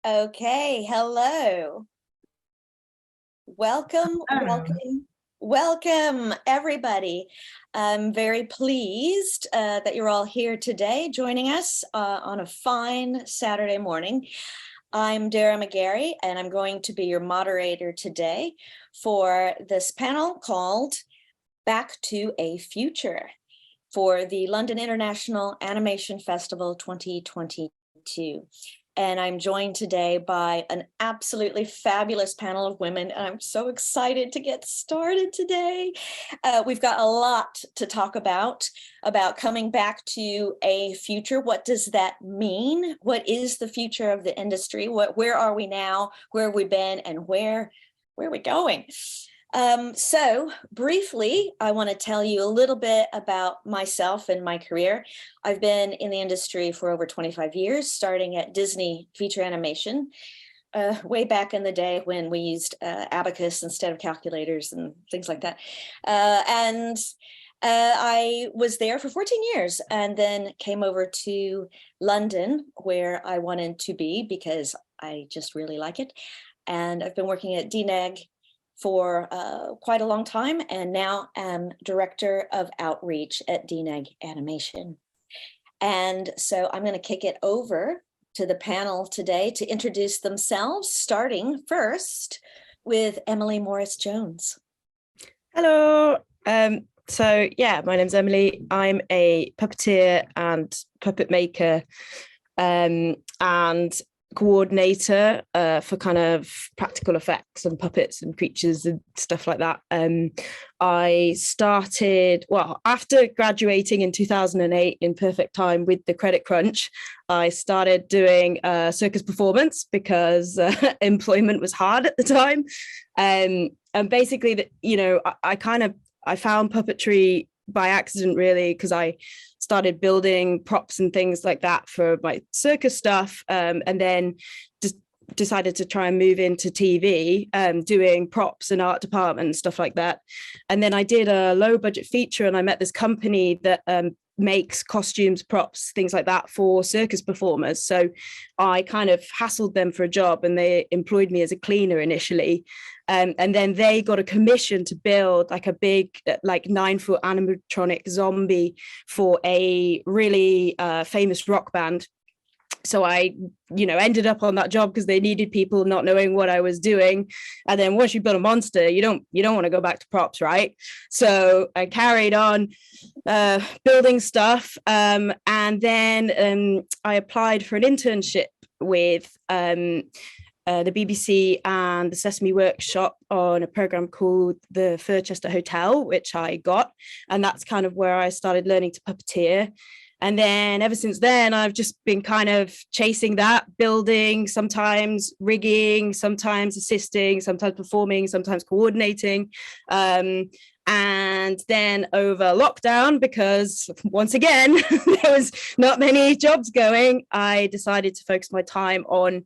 Okay, hello. Welcome, welcome, everybody. I'm very pleased that you're all here today joining us on a fine Saturday morning. I'm Dara McGarry, and I'm going to be your moderator today for this panel called Back to a Future for the London International Animation Festival 2022. And I'm joined today by an absolutely fabulous panel of women. And I'm so excited to get started today. We've got a lot to talk about coming back to a future. What does that mean? What is the future of the industry? Where are we now? Where have we been? And where are we going? So briefly, I want to tell you a little bit about myself and my career. I've been in the industry for over 25 years, starting at Disney feature animation, way back in the day when we used abacus instead of calculators and things like that. I was there for 14 years and then came over to London, where I wanted to be because I just really like it. And I've been working at DNEG for quite a long time, and now am Director of Outreach at DNEG Animation. And so I'm going to kick it over to the panel today to introduce themselves, starting first with Emily Morus-Jones. Hello. So yeah, my name's Emily. I'm a puppeteer and puppet maker and coordinator for kind of practical effects and puppets and creatures and stuff like that. I started, well, after graduating in 2008 in perfect time with the credit crunch, I started doing circus performance because employment was hard at the time. And basically, I found puppetry by accident, really, because I started building props and things like that for my circus stuff, and then just decided to try and move into TV, doing props and art department and stuff like that. And then I did a low budget feature, and I met this company that makes costumes, props, things like that for circus performers. So I kind of hassled them for a job, and they employed me as a cleaner initially. And then they got a commission to build like a big, like 9-foot animatronic zombie for a really famous rock band. So I, ended up on that job because they needed people, not knowing what I was doing. And then once you build a monster, you don't want to go back to props, right? So I carried on building stuff. And then I applied for an internship with the BBC and the Sesame Workshop on a program called the Furchester Hotel, which I got. And that's kind of where I started learning to puppeteer. And then ever since then, I've just been kind of chasing that, building, sometimes rigging, sometimes assisting, sometimes performing, sometimes coordinating. And then over lockdown, because once again, there was not many jobs going, I decided to focus my time on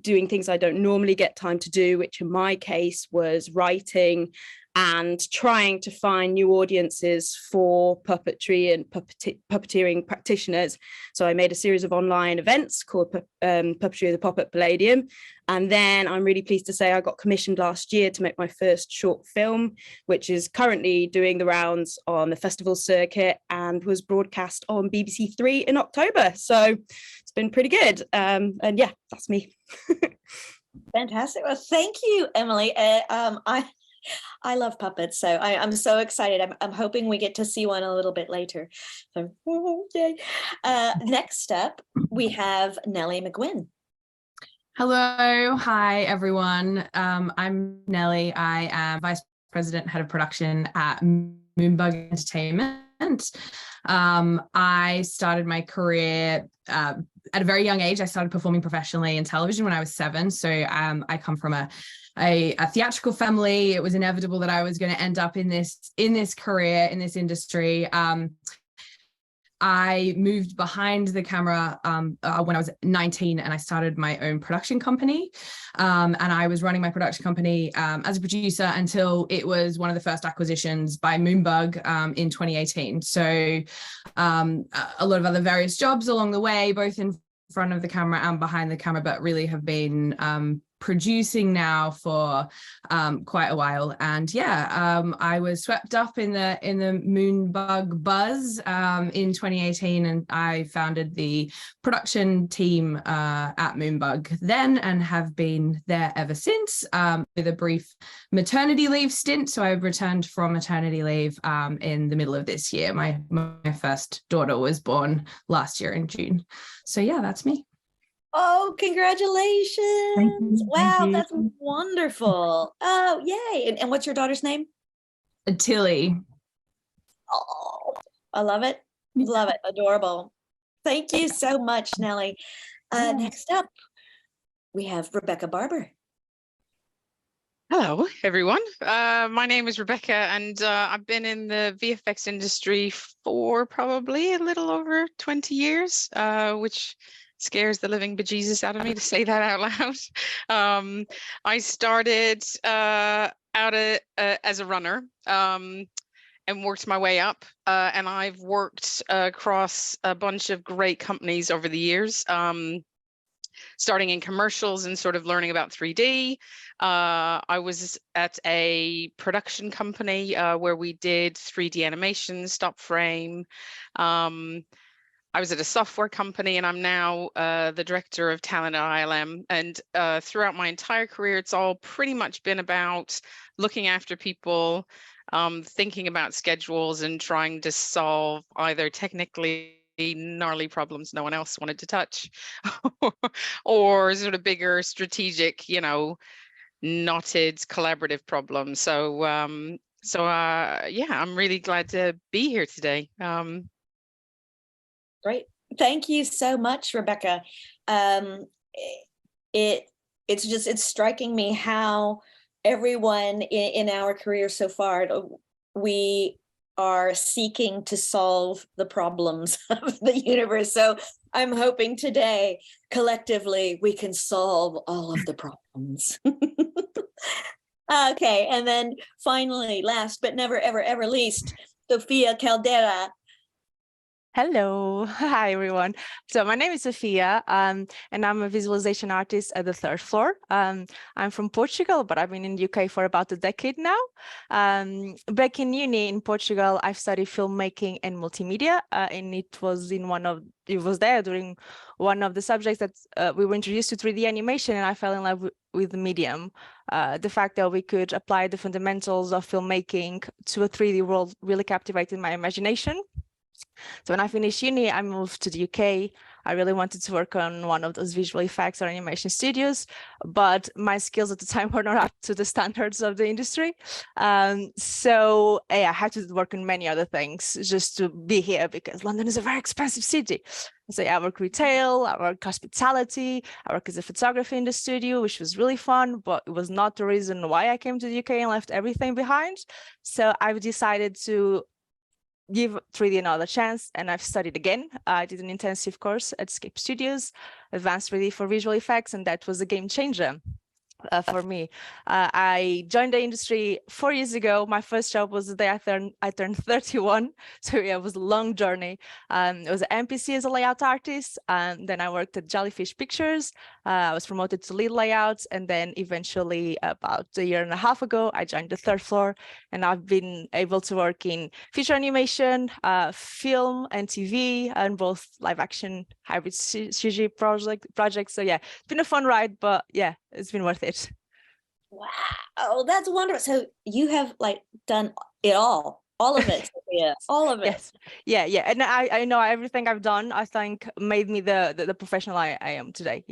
doing things I don't normally get time to do, which in my case was writing and trying to find new audiences for puppetry and puppeteering practitioners. So I made a series of online events called Puppetry of the Pop-Up Palladium. And then I'm really pleased to say I got commissioned last year to make my first short film, which is currently doing the rounds on the festival circuit and was broadcast on BBC 3 in October. So it's been pretty good. And yeah, that's me. Fantastic. Well, thank you, Emily. I love puppets, so I'm so excited. I'm hoping we get to see one a little bit later. So, yay. Next up, we have Nellie McQuinn. Hello, hi everyone. I'm Nellie. I am Vice President, Head of Production at Moonbug Entertainment. I started my career at a very young age. I started performing professionally in television when I was 7. So I come from a theatrical family. It was inevitable that I was going to end up in this career, in this industry. I moved behind the camera when I was 19, and I started my own production company. And I was running my production company as a producer until it was one of the first acquisitions by Moonbug in 2018. So a lot of other various jobs along the way, both in front of the camera and behind the camera, but really have been producing now for quite a while. And yeah, I was swept up in the Moonbug buzz in 2018, and I founded the production team at Moonbug then, and have been there ever since, with a brief maternity leave stint. So I returned from maternity leave in the middle of this year. My first daughter was born last year in June. So yeah, that's me. Oh, congratulations. Thank you. Wow, Thank you. that's wonderful. Oh, yay. And what's your daughter's name? Tilly. Oh, I love it. Love it. Adorable. Thank you so much, Nellie. Next up, we have Rebecca Barbour. Hello, everyone. My name is Rebecca, and I've been in the VFX industry for probably a little over 20 years, which scares the living bejesus out of me to say that out loud. I started out as a runner and worked my way up, and I've worked across a bunch of great companies over the years, starting in commercials and sort of learning about 3D. I was at a production company where we did 3D animation, stop frame. I was at a software company, and I'm now the director of talent at ILM. And throughout my entire career, it's all pretty much been about looking after people, thinking about schedules, and trying to solve either technically gnarly problems no one else wanted to touch, or sort of bigger strategic, knotted collaborative problems. So yeah, I'm really glad to be here today. Great. Thank you so much, Rebecca. It's striking me how everyone in our career so far, we are seeking to solve the problems of the universe. So I'm hoping today, collectively, we can solve all of the problems. Okay, and then finally, last but never, ever, ever least, Sofia Caldeira. Hello, hi everyone. So my name is Sofia, and I'm a visualization artist at the third floor. I'm from Portugal, but I've been in the UK for about a decade now. Back in uni in Portugal, I've studied filmmaking and multimedia, and it was there during one of the subjects that we were introduced to 3D animation, and I fell in love with the medium. The fact that we could apply the fundamentals of filmmaking to a 3D world really captivated my imagination. So when I finished uni, I moved to the UK. I really wanted to work on one of those visual effects or animation studios, but my skills at the time were not up to the standards of the industry. So yeah, I had to work on many other things just to be here, because London is a very expensive city. So yeah, I work retail, I work hospitality, I work as a photographer in the studio, which was really fun, but it was not the reason why I came to the UK and left everything behind. So I've decided to give 3D another chance, and I've studied again. I did an intensive course at Escape Studios, Advanced 3D for Visual Effects, and that was a game changer for me. I joined the industry 4 years ago. My first job was the day I turned 31. So yeah, it was a long journey. It was an MPC as a layout artist, and then I worked at Jellyfish Pictures. I was promoted to lead layouts, and then eventually about a year and a half ago, I joined the third floor, and I've been able to work in feature animation, film and TV, and both live action hybrid CG projects. So yeah, it's been a fun ride, but yeah, it's been worth it. Wow, that's wonderful. So you have done it all of it, Sophia, all of it. Yes, yeah. And I know everything I've done, I think, made me the professional I am today,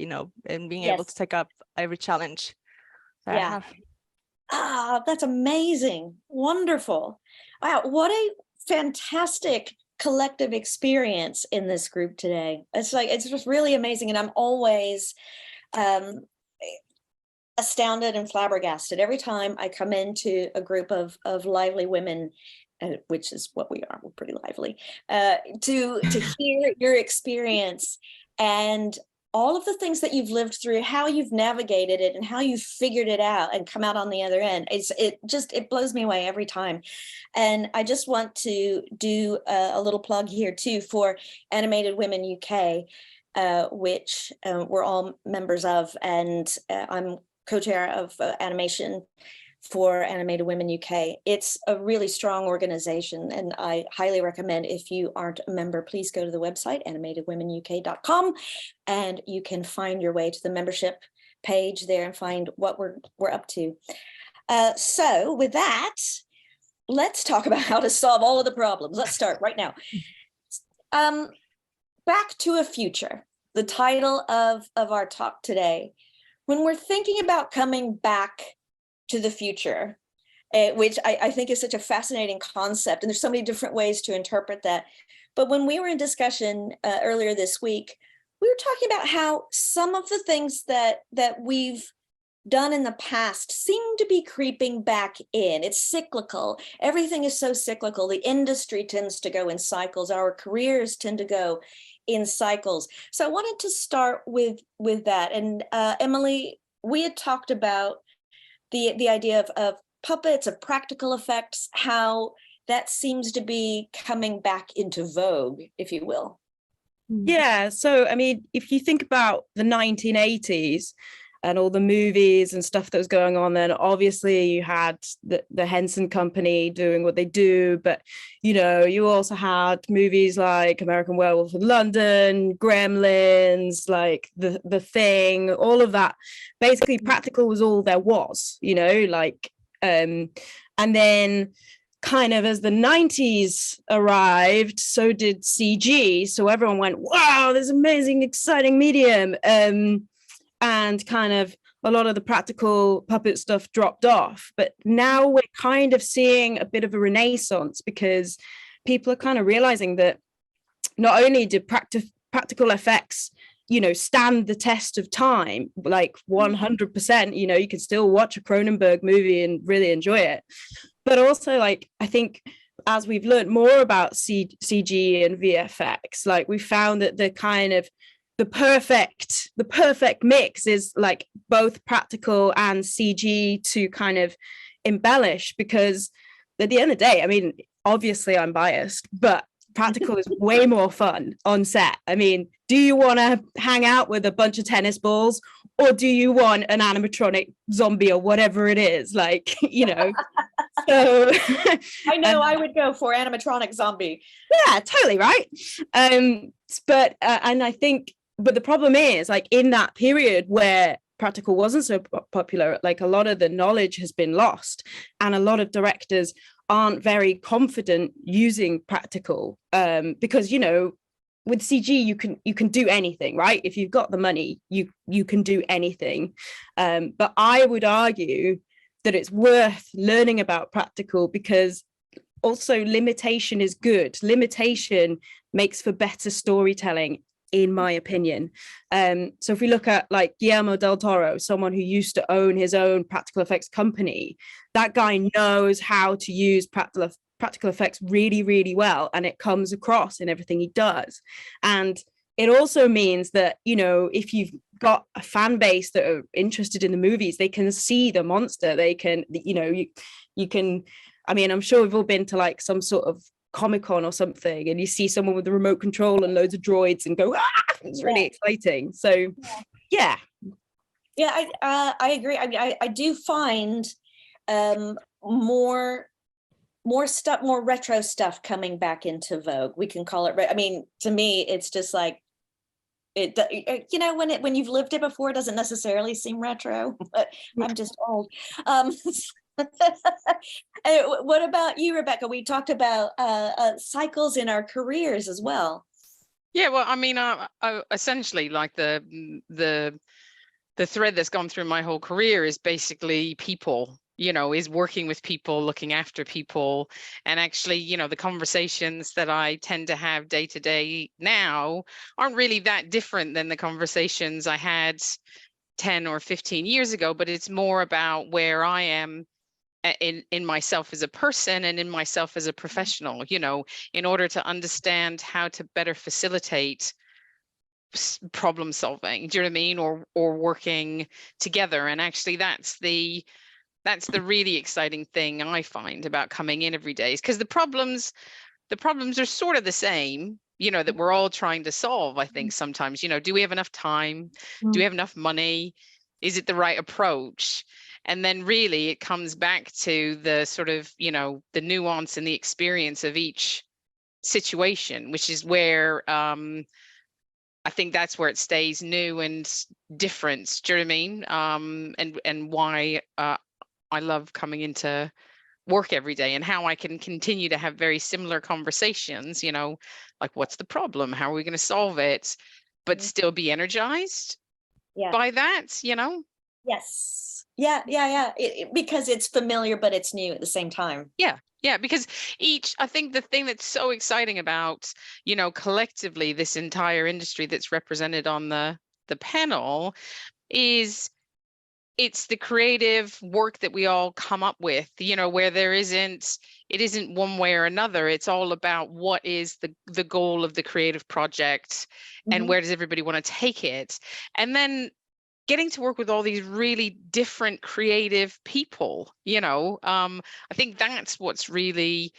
and being able to take up every challenge that I have. Ah, that's amazing. Wonderful. Wow, what a fantastic collective experience in this group today. It's just really amazing. And I'm always astounded and flabbergasted every time I come into a group of lively women, which is what we are. We're pretty lively, to hear your experience and all of the things that you've lived through, how you've navigated it and how you've figured it out and come out on the other end. It blows me away every time. And I just want to do a little plug here too for Animated Women UK. which we're all members of, and I'm co-chair of animation for Animated Women UK. It's a really strong organization, and I highly recommend, if you aren't a member, please go to the website animatedwomenuk.com, and you can find your way to the membership page there and find what we're up to. So with that, let's talk about how to solve all of the problems. Let's start right now. Back to a Future, the title of our talk today. When we're thinking about coming back to the future, which I think is such a fascinating concept, and there's so many different ways to interpret that. But when we were in discussion earlier this week, we were talking about how some of the things that we've done in the past seem to be creeping back in. It's cyclical. Everything is so cyclical. The industry tends to go in cycles. Our careers tend to go in cycles. So I wanted to start with that. And Emily, we had talked about the idea of puppets, of practical effects, how that seems to be coming back into vogue, if you will. Yeah, so I mean, if you think about the 1980s and all the movies and stuff that was going on then, obviously you had the Henson Company doing what they do, but you know, you also had movies like American Werewolf in London, Gremlins, like the Thing, all of that. Basically practical was all there was, you know, like and then kind of as the 90s arrived, so did CG. So everyone went, wow, this amazing, exciting medium. And kind of a lot of the practical puppet stuff dropped off. But now we're kind of seeing a bit of a renaissance, because people are kind of realizing that not only do practical effects, you know, stand the test of time, like 100%, you know, you can still watch a Cronenberg movie and really enjoy it. But also, like, I think as we've learned more about CG and VFX, like we found that the kind of the perfect mix is like both practical and CG to kind of embellish, because at the end of the day, I mean, obviously I'm biased, but practical is way more fun on set. I mean, do you want to hang out with a bunch of tennis balls, or do you want an animatronic zombie or whatever it is? Like, you know, so I know I would go for animatronic zombie. Yeah, totally right. But and I think, but the problem is, like, in that period where practical wasn't so popular, like a lot of the knowledge has been lost, and a lot of directors aren't very confident using practical, because, you know, with CG you can do anything, right? If you've got the money, you can do anything. But I would argue that it's worth learning about practical, because also limitation is good. Limitation makes for better storytelling, in my opinion. So if we look at like Guillermo del Toro, someone who used to own his own practical effects company, that guy knows how to use practical effects really, really well, and it comes across in everything he does. And it also means that, you know, if you've got a fan base that are interested in the movies, they can see the monster. They can, you know, you can, I mean, I'm sure we've all been to like some sort of Comic-Con or something, and you see someone with the remote control and loads of droids and go, ah, it's really exciting. So yeah, I agree. I mean, I do find more stuff, more retro stuff coming back into vogue. We can call it, I mean, to me, it's just like, it, you know, when you've lived it before, it doesn't necessarily seem retro, but I'm just old. What about you, Rebecca? We talked about cycles in our careers as well. Yeah, well, I mean, I essentially, like the thread that's gone through my whole career is basically people, you know, is working with people, looking after people. And actually, you know, the conversations that I tend to have day to day now aren't really that different than the conversations I had 10 or 15 years ago, but it's more about where I am in myself as a person and in myself as a professional, you know, in order to understand how to better facilitate problem solving, do you know what I mean, or working together. And actually that's the really exciting thing I find about coming in every day, is because the problems are sort of the same, you know, that we're all trying to solve. I think sometimes, you know, do we have enough time? Do we have enough money? Is it the right approach? And then really it comes back to the sort of, you know, the nuance and the experience of each situation, which is where I think that's where it stays new and different. Do you know what I mean? And why I love coming into work every day, and how I can continue to have very similar conversations, you know, like what's the problem? How are we going to solve it? But still be energized by that, you know? Yes. Yeah. Because it's familiar, but it's new at the same time. Yeah, because I think the thing that's so exciting about, you know, collectively this entire industry that's represented on the panel is it's the creative work that we all come up with, you know, where it isn't one way or another. It's all about what is the goal of the creative project and where does everybody want to take it. And then getting to work with all these really different creative people, you know, I think that's what's really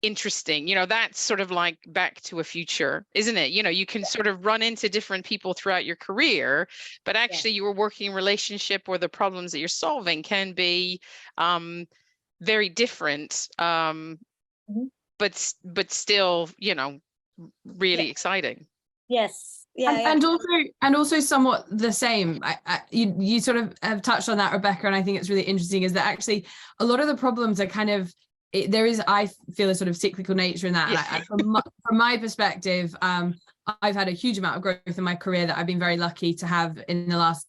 interesting. You know, that's sort of like Back to a Future, isn't it? You know, you can sort of run into different people throughout your career, but actually your working relationship or the problems that you're solving can be very different, but still, you know, really exciting. Yes. Yeah, and also somewhat the same. You sort of have touched on that, Rebecca, and I think it's really interesting is that actually a lot of the problems are kind of there is, I feel, a sort of cyclical nature in that. Yeah. From my perspective, I've had a huge amount of growth in my career that I've been very lucky to have in the last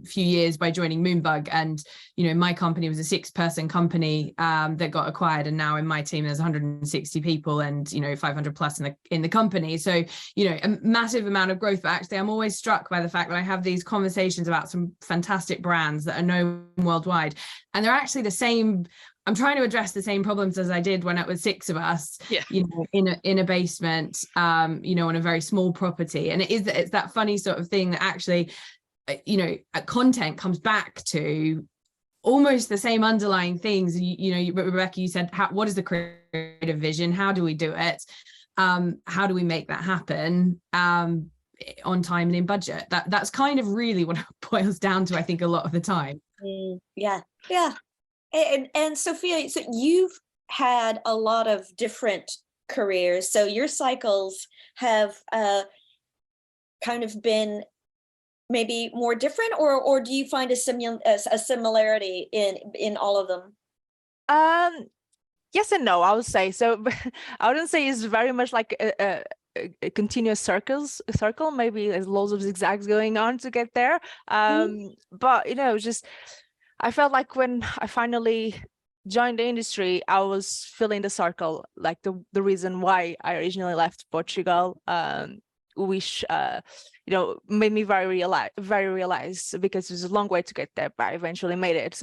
few years by joining Moonbug. And, you know, my company was a 6-person company that got acquired. And now in my team, there's 160 people and, you know, 500 plus in the company. So, you know, a massive amount of growth. But actually, I'm always struck by the fact that I have these conversations about some fantastic brands that are known worldwide. And they're actually the same. I'm trying to address the same problems as I did when it was 6 of us, you know, in a basement, you know, on a very small property. And it's that funny sort of thing that actually, you know, content comes back to almost the same underlying things. You know, Rebecca, you said, what is the creative vision? How do we do it? How do we make that happen on time and in budget? That's kind of really what it boils down to, I think, a lot of the time. Yeah. And Sofia, so you've had a lot of different careers. So your cycles have kind of been maybe more different, or do you find a similarity in all of them? Yes and no, I would say. So I wouldn't say it's very much like a continuous circle. Maybe there's loads of zigzags going on to get there. But, you know, just I felt like when I finally joined the industry, I was feeling the circle, like the reason why I originally left Portugal, which you know, made me very realized because it was a long way to get there, but I eventually made it.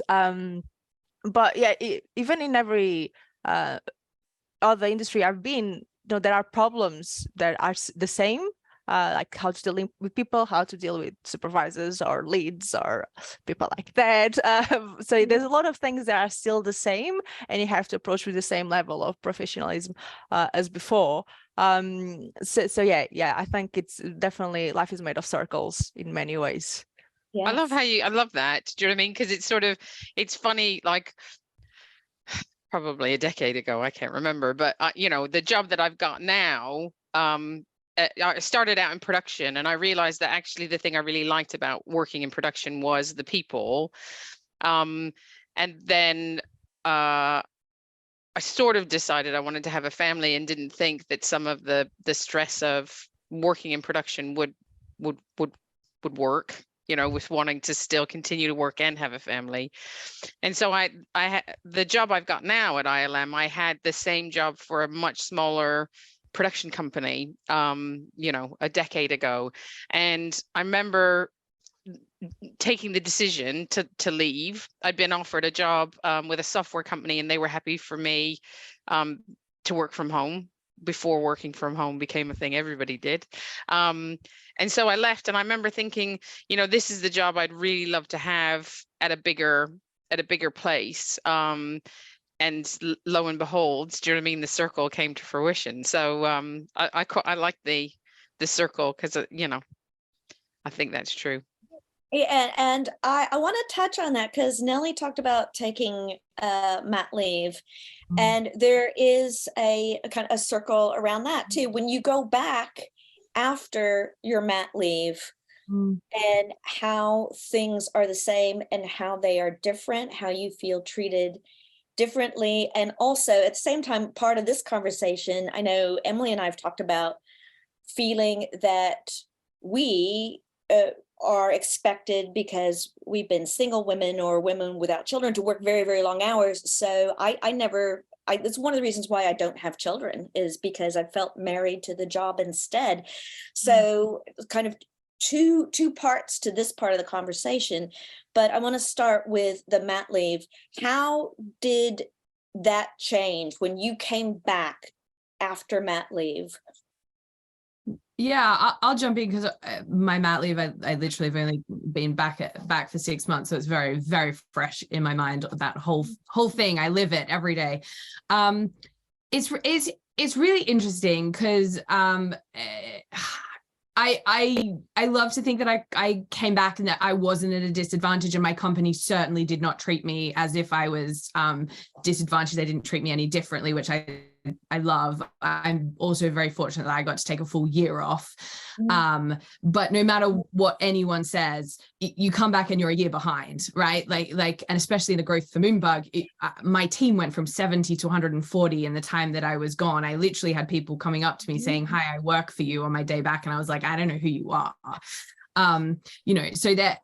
But yeah, even in every other industry I've been, you know, there are problems that are the same. Like how to deal with people, how to deal with supervisors or leads or people like that. So there's a lot of things that are still the same, and you have to approach with the same level of professionalism as before. So yeah, I think it's definitely life is made of circles in many ways. Yes. I love that. Do you know what I mean? Because it's funny, like probably a decade ago, I can't remember, but you know, the job that I've got now, I started out in production, and I realized that actually the thing I really liked about working in production was the people. And then I sort of decided I wanted to have a family and didn't think that some of the stress of working in production would work, you know, with wanting to still continue to work and have a family. And so the job I've got now at ILM, I had the same job for a much smaller production company, you know, a decade ago. And I remember taking the decision to leave. I'd been offered a job with a software company, and they were happy for me to work from home before working from home became a thing everybody did. And so I left, and I remember thinking, you know, this is the job I'd really love to have at a bigger place. lo and behold, do you know what I mean? The circle came to fruition. So I like the circle, because I think that's true. Yeah, and I want to touch on that because Nellie talked about taking mat leave, and there is a kind of a circle around that too. When you go back after your mat leave, and how things are the same and how they are different, how you feel treated differently. And also at the same time, part of this conversation, I know Emily and I have talked about feeling that we are expected, because we've been single women or women without children, to work very, very long hours. So it's one of the reasons why I don't have children, is because I felt married to the job instead. So kind of two parts to this part of the conversation, but I want to start with the mat leave. How did that change when you came back after mat leave? Yeah, I'll jump in because my mat leave, I literally have only been back for 6 months, so it's very, very fresh in my mind. That whole thing, I live it every day. It's really interesting because I love to think that I came back and that I wasn't at a disadvantage, and my company certainly did not treat me as if I was disadvantaged. They didn't treat me any differently, which I love. I'm also very fortunate that I got to take a full year off. But no matter what anyone says, you come back and you're a year behind, right? Like, and especially in the growth for Moonbug, my team went from 70 to 140 in the time that I was gone. I literally had people coming up to me saying, "Hi, I work for you," on my day back. And I was like, I don't know who you are. So that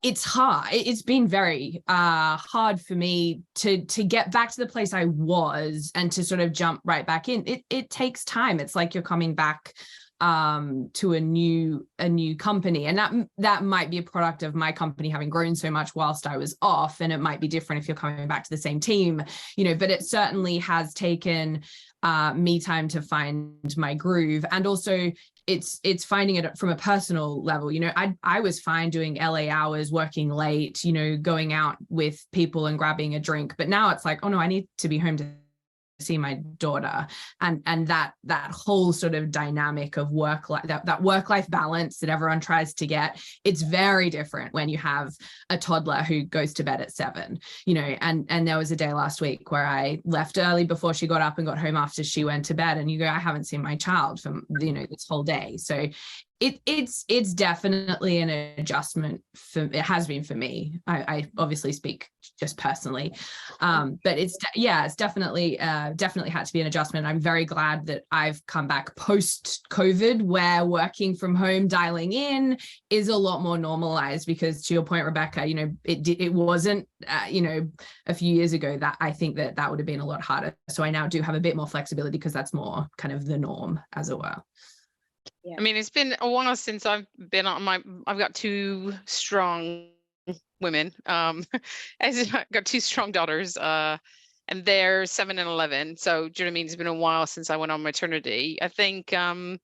it's hard. It's been very hard for me to get back to the place I was and to sort of jump right back in. It takes time. It's like you're coming back to a new company, and that might be a product of my company having grown so much whilst I was off, and it might be different if you're coming back to the same team, but it certainly has taken me time to find my groove. And also it's finding it from a personal level. I was fine doing LA hours, working late, going out with people and grabbing a drink, but now it's like, oh no, I need to be home to see my daughter, and that whole sort of dynamic of that work-life balance that everyone tries to get, it's very different when you have a toddler who goes to bed at 7, and there was a day last week where I left early before she got up and got home after she went to bed, and I haven't seen my child for this whole day. So it's definitely an adjustment it has been for me. I obviously speak just personally, but it's definitely had to be an adjustment. I'm very glad that I've come back post COVID, where working from home, dialing in is a lot more normalized, because to your point, Rebecca, it wasn't a few years ago that I think that would have been a lot harder. So I now do have a bit more flexibility because that's more kind of the norm, as it were. Yeah. I mean, it's been a while since I've been I've got 2 strong women. I've got 2 strong daughters, and they're 7 and 11. So do you know what I mean? It's been a while since I went on maternity. I think there's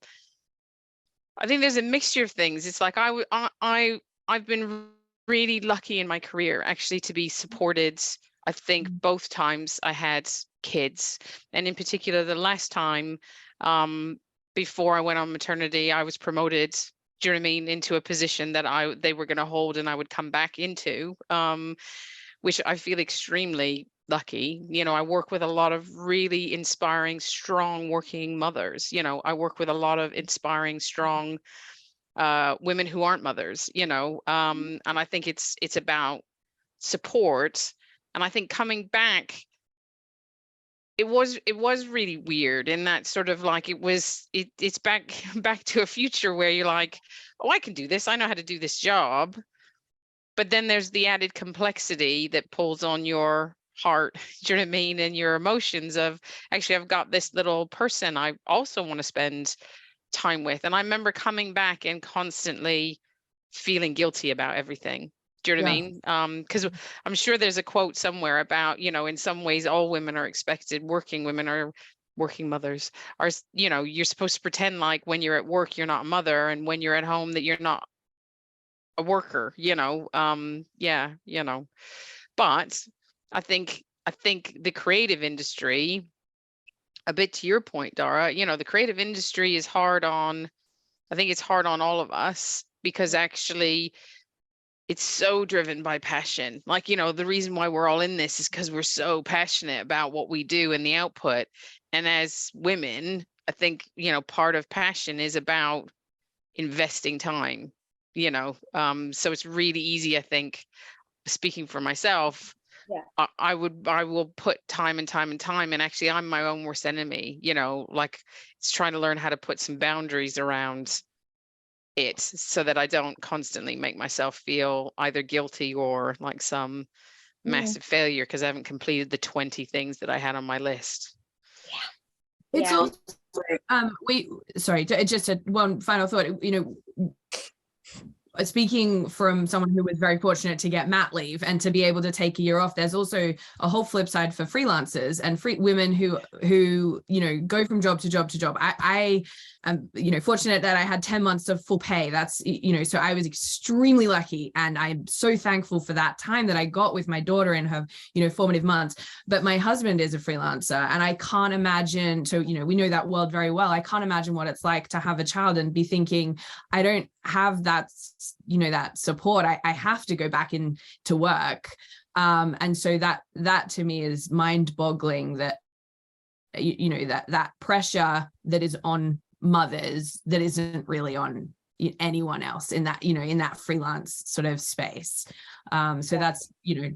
a mixture of things. It's like I've been really lucky in my career, actually, to be supported. I think both times I had kids, and in particular the last time, before I went on maternity, I was promoted, do you know what I mean, into a position that they were going to hold and I would come back into, which I feel extremely lucky. I work with a lot of really inspiring, strong working mothers. I work with a lot of inspiring, strong women who aren't mothers, and I think it's about support. And I think coming back, it was really weird in that sort of like it's back to a future where you're like, oh, I can do this. I know how to do this job. But then there's the added complexity that pulls on your heart, do you know what I mean? And your emotions of, actually, I've got this little person I also want to spend time with. And I remember coming back and constantly feeling guilty about everything. Do you know what I mean? Because I'm sure there's a quote somewhere about, in some ways, all women are expected, working women are working mothers are, you're supposed to pretend like when you're at work, you're not a mother, and when you're at home that you're not a worker, But I think I think the creative industry, a bit to your point, Dara, you know, the creative industry is hard on, I think it's hard on all of us, because actually it's so driven by passion. Like, you know, the reason why we're all in this is because we're so passionate about what we do and the output. And as women, I think, you know, part of passion is about investing time, you know. So it's really easy, I think, speaking for myself, I will put time and time and time, and actually I'm my own worst enemy, you know, like it's trying to learn how to put some boundaries around it so that I don't constantly make myself feel either guilty or like some massive failure because I haven't completed the 20 things that I had on my list. It's also just one final thought, you know, speaking from someone who was very fortunate to get mat leave and to be able to take a year off, there's also a whole flip side for freelancers and women who you know, go from job to job to job. I am, you know, fortunate that I had 10 months of full pay. That's, you know, so I was extremely lucky, and I'm so thankful for that time that I got with my daughter in her, you know, formative months. But my husband is a freelancer, and I can't imagine, so, you know, we know that world very well. I can't imagine what it's like to have a child and be thinking, I don't have that, you know, that support. I have to go back into work. And so that to me is mind-boggling, that, you know, that pressure that is on mothers that isn't really on anyone else in that, you know, in that freelance sort of space. So that's, you know,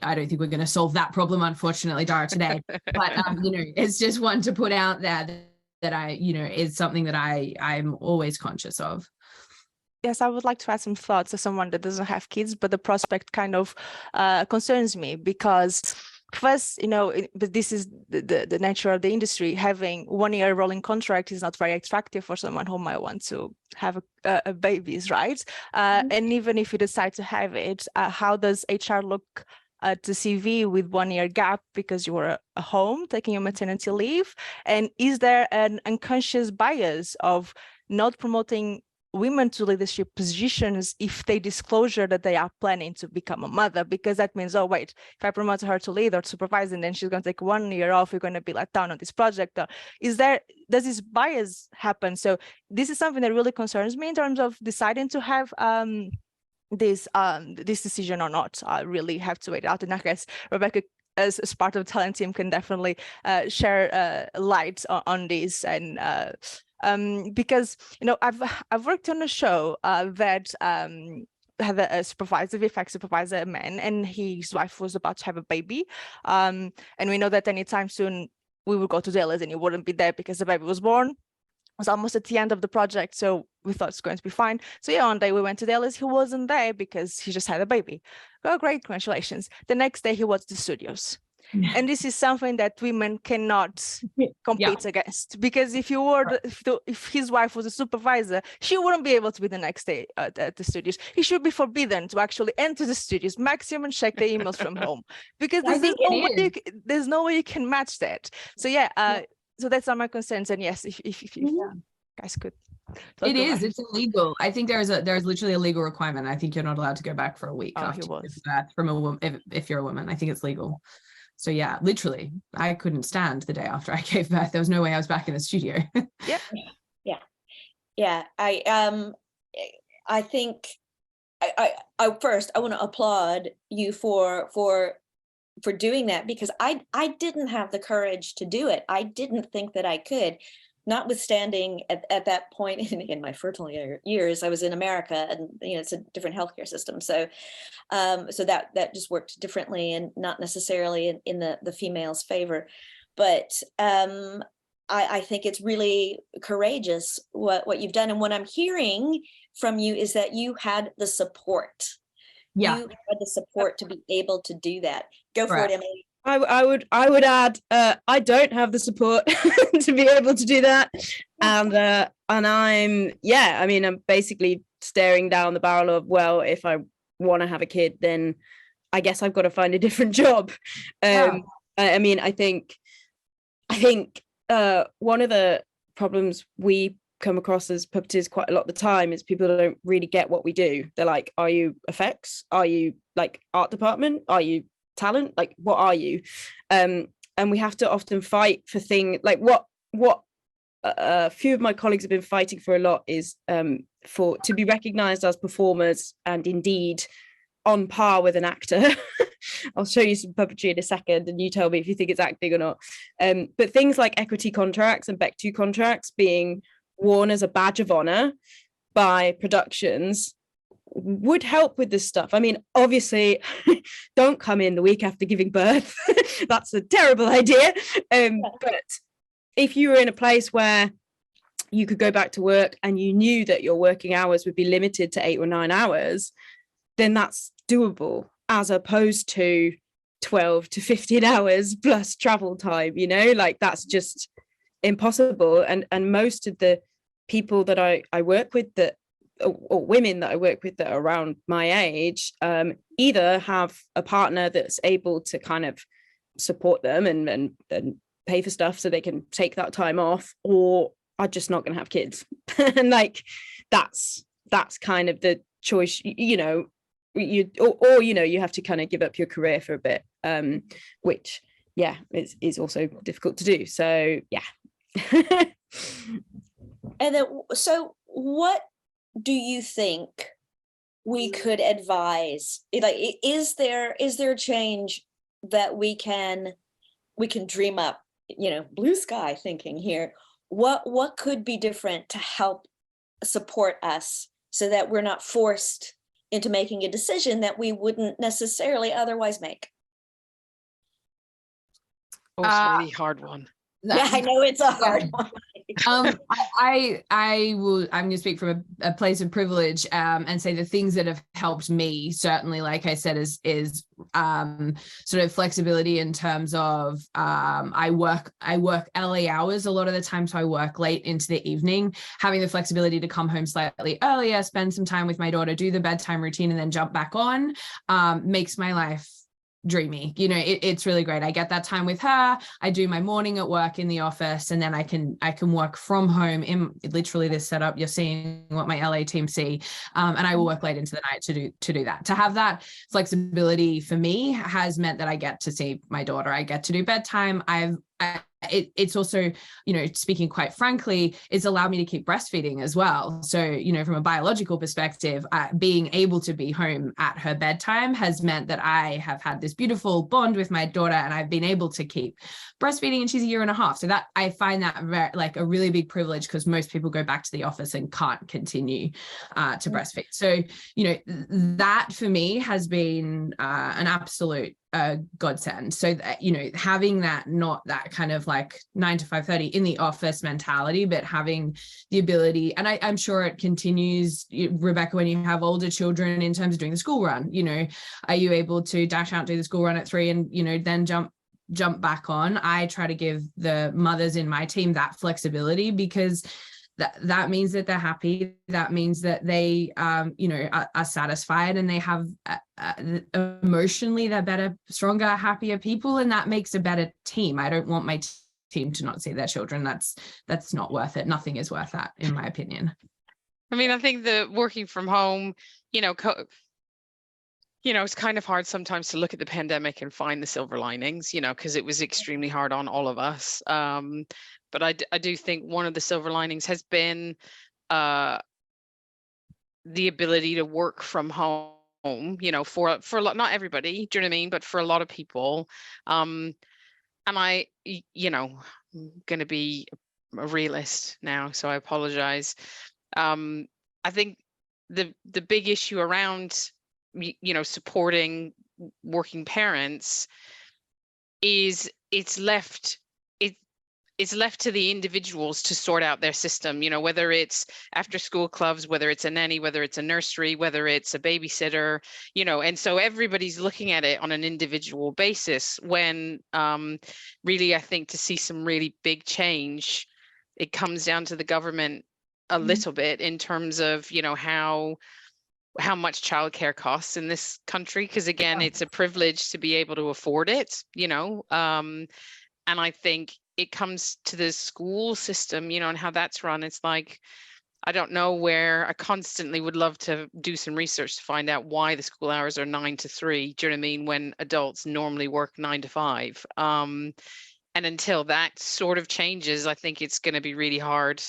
I don't think we're going to solve that problem, unfortunately, Dara, today, but you know, it's just one to put out there that I, you know, is something that I'm always conscious of. Yes, I would like to add some thoughts as someone that doesn't have kids, but the prospect kind of concerns me, because first, you know, but this is the nature of the industry. Having 1 year rolling contract is not very attractive for someone who might want to have a babies, right? And even if you decide to have it, how does HR look at the CV with 1 year gap because you were at home taking your maternity leave? And is there an unconscious bias of not promoting women to leadership positions if they disclosure that they are planning to become a mother? Because that means, oh wait, if I promote her to lead or supervise, and then she's going to take 1 year off, you're going to be let down on this project. Does this bias happen? So this is something that really concerns me in terms of deciding to have this decision or not. I really have to wait out, and I guess Rebecca, as part of the talent team, can definitely share light on this. And because, you know, I've worked on a show that had a supervisor, VFX supervisor, a man, and his wife was about to have a baby. And we know that anytime soon we would go to Dallas and he wouldn't be there because the baby was born. It was almost at the end of the project, so we thought it's going to be fine. So yeah, one day we went to Dallas, he wasn't there because he just had a baby. Oh, great, congratulations. The next day he was at the studios. And this is something that women cannot compete against, because if you were, if his wife was a supervisor, she wouldn't be able to be the next day at the studios. He should be forbidden to actually enter the studios, maximum check the emails from home, because there's no way you can match that. So yeah, so that's all my concerns. And yes, if you guys could. It's illegal. I think there's literally a legal requirement. I think you're not allowed to go back for a week after birth from a woman if you're a woman. I think it's legal. So yeah, literally, I couldn't stand the day after I gave birth. There was no way I was back in the studio. Yeah. I think I first I want to applaud you for doing that, because I didn't have the courage to do it. I didn't think that I could. Notwithstanding, at that point in my fertile years, I was in America, and you know, it's a different healthcare system. So so that just worked differently, and not necessarily in the female's favor. But I think it's really courageous what you've done. And what I'm hearing from you is that you had the support. You had the support to be able to do that. Go for it, Emily. I would add, I don't have the support to be able to do that, and I'm basically staring down the barrel of, well, if I want to have a kid, then I guess I've got to find a different job. I mean, I think one of the problems we come across as puppeteers quite a lot of the time is people don't really get what we do. They're like, are you effects? Are you like art department? Are you talent? Like, what are you? And we have to often fight for things like what a few of my colleagues have been fighting for a lot is to be recognized as performers and indeed on par with an actor. I'll show you some puppetry in a second and you tell me if you think it's acting or not. But things like equity contracts and Bec 2 contracts being worn as a badge of honor by productions would help with this stuff. I mean, obviously, don't come in the week after giving birth. That's a terrible idea. But if you were in a place where you could go back to work and you knew that your working hours would be limited to 8 or 9 hours, then that's doable, as opposed to 12 to 15 hours plus travel time, you know, like that's just impossible. And most of the people that I work with that, or women that I work with that are around my age, either have a partner that's able to kind of support them and pay for stuff so they can take that time off, or are just not going to have kids. And like that's kind of the choice, you know, you know, you have to kind of give up your career for a bit, which is also difficult to do. So yeah. And then, so what do you think we could advise? Like, is there a change that we can dream up, you know, blue sky thinking here? What could be different to help support us so that we're not forced into making a decision that we wouldn't necessarily otherwise make? Oh, it's a really hard one. Yeah, I know it's a hard one. I'm going to speak from a place of privilege, and say the things that have helped me, certainly, like I said, is sort of flexibility in terms of I work LA hours a lot of the time, so I work late into the evening. Having the flexibility to come home slightly earlier, spend some time with my daughter, do the bedtime routine, and then jump back on makes my life dreamy. You know, it's really great. I get that time with her. I do my morning at work in the office, and then I can work from home in literally this setup. You're seeing what my LA team see, and I will work late into the night to do that. To have that flexibility for me has meant that I get to see my daughter. I get to do bedtime. It's also, you know, speaking quite frankly, it's allowed me to keep breastfeeding as well. So, you know, from a biological perspective, being able to be home at her bedtime has meant that I have had this beautiful bond with my daughter, and I've been able to keep breastfeeding, and she's a year and a half. So that I find that like a really big privilege, because most people go back to the office and can't continue to breastfeed. So, you know, that for me has been an absolute godsend. So that, you know, having that, not that kind of like 9 to 5:30 in the office mentality, but having the ability, and I'm sure it continues, Rebecca, when you have older children, in terms of doing the school run, you know, are you able to dash out, do the school run at 3 and, you know, then jump back on? I try to give the mothers in my team that flexibility, because that means that they're happy. That means that they, you know, are satisfied, and they have emotionally, they're better, stronger, happier people, and that makes a better team. I don't want my team to not see their children. That's not worth it. Nothing is worth that, in my opinion. I mean, I think the working from home, you know, it's kind of hard sometimes to look at the pandemic and find the silver linings, you know, because it was extremely hard on all of us. But I do think one of the silver linings has been the ability to work from home, you know, for a lot, not everybody, do you know what I mean? But for a lot of people. And I, you know, I'm going to be a realist now, so I apologize. I think the big issue around, you know, supporting working parents is it's left to the individuals to sort out their system, you know, whether it's after school clubs, whether it's a nanny, whether it's a nursery, whether it's a babysitter, you know, and so everybody's looking at it on an individual basis, when really, I think to see some really big change, it comes down to the government a little bit, in terms of, you know, how much childcare costs in this country, because again, it's a privilege to be able to afford it, you know, and I think it comes to the school system, you know, and how that's run. It's like, I don't know where. I constantly would love to do some research to find out why the school hours are 9 to 3. Do you know what I mean? When adults normally work 9 to 5. And until that sort of changes, I think it's going to be really hard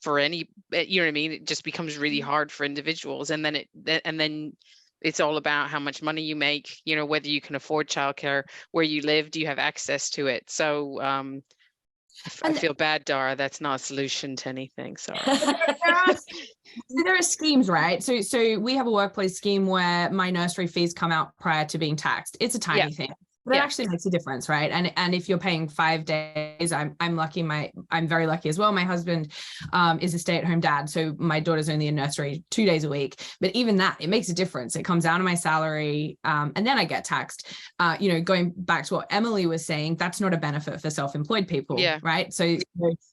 for any, you know what I mean? It just becomes really hard for individuals. And then it's all about how much money you make, you know, whether you can afford childcare, where you live, do you have access to it? So I feel bad, Dara, that's not a solution to anything. Sorry. There are schemes, right? So we have a workplace scheme where my nursery fees come out prior to being taxed. It's a tiny thing, but it actually makes a difference, right? And if you're paying 5 days, I'm lucky. I'm very lucky as well. My husband is a stay-at-home dad, so my daughter's only in nursery 2 days a week. But even that, it makes a difference. It comes out of my salary, and then I get taxed. You know, going back to what Emily was saying, that's not a benefit for self-employed people, right? So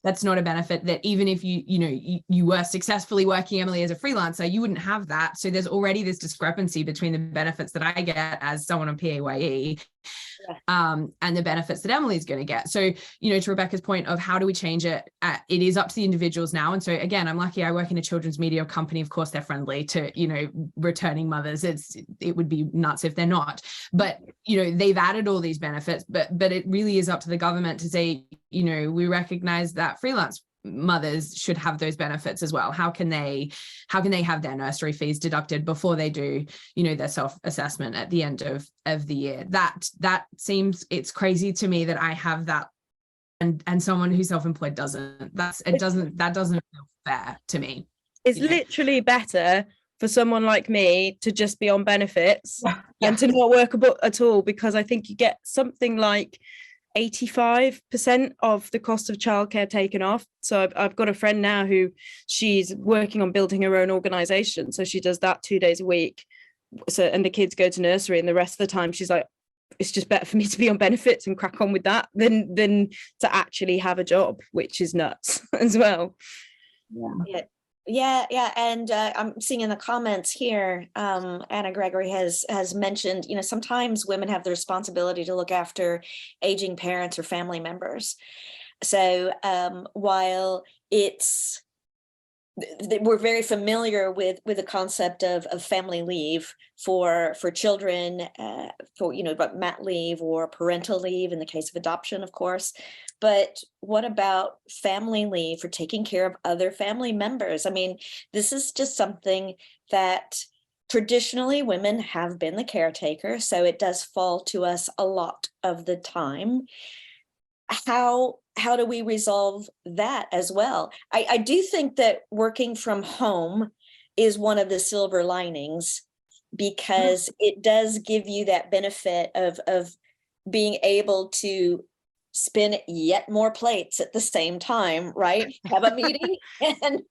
that's not a benefit that even if you were successfully working, Emily, as a freelancer, you wouldn't have that. So there's already this discrepancy between the benefits that I get as someone on PAYE and the benefits that Emily's going to get. So, you know, to Rebecca's point of how do we change it? It is up to the individuals now. And so again, I'm lucky I work in a children's media company. Of course, they're friendly to, you know, returning mothers. It would be nuts if they're not. But, you know, they've added all these benefits, but it really is up to the government to say, you know, we recognize that freelance mothers should have those benefits as well. How can they have their nursery fees deducted before they do, you know, their self-assessment at the end of the year? That seems, it's crazy to me that I have that and someone who's self-employed doesn't. That doesn't feel fair to me. It's literally better for someone like me to just be on benefits and to not work at all, because I think you get something like 85% of the cost of childcare taken off. So I've got a friend now who she's working on building her own organization. So she does that 2 days a week. So, and the kids go to nursery, and the rest of the time she's like, it's just better for me to be on benefits and crack on with that than to actually have a job, which is nuts as well. Yeah. And I'm seeing in the comments here, Anna Gregory has mentioned, you know, sometimes women have the responsibility to look after aging parents or family members. So while we're very familiar with the concept of family leave for children, for, you know, but mat leave or parental leave in the case of adoption, of course. But what about family leave for taking care of other family members? I mean, this is just something that traditionally women have been the caretaker, so it does fall to us a lot of the time. How do we resolve that as well? I do think that working from home is one of the silver linings, because it does give you that benefit of being able to spin yet more plates at the same time, right? Have a meeting and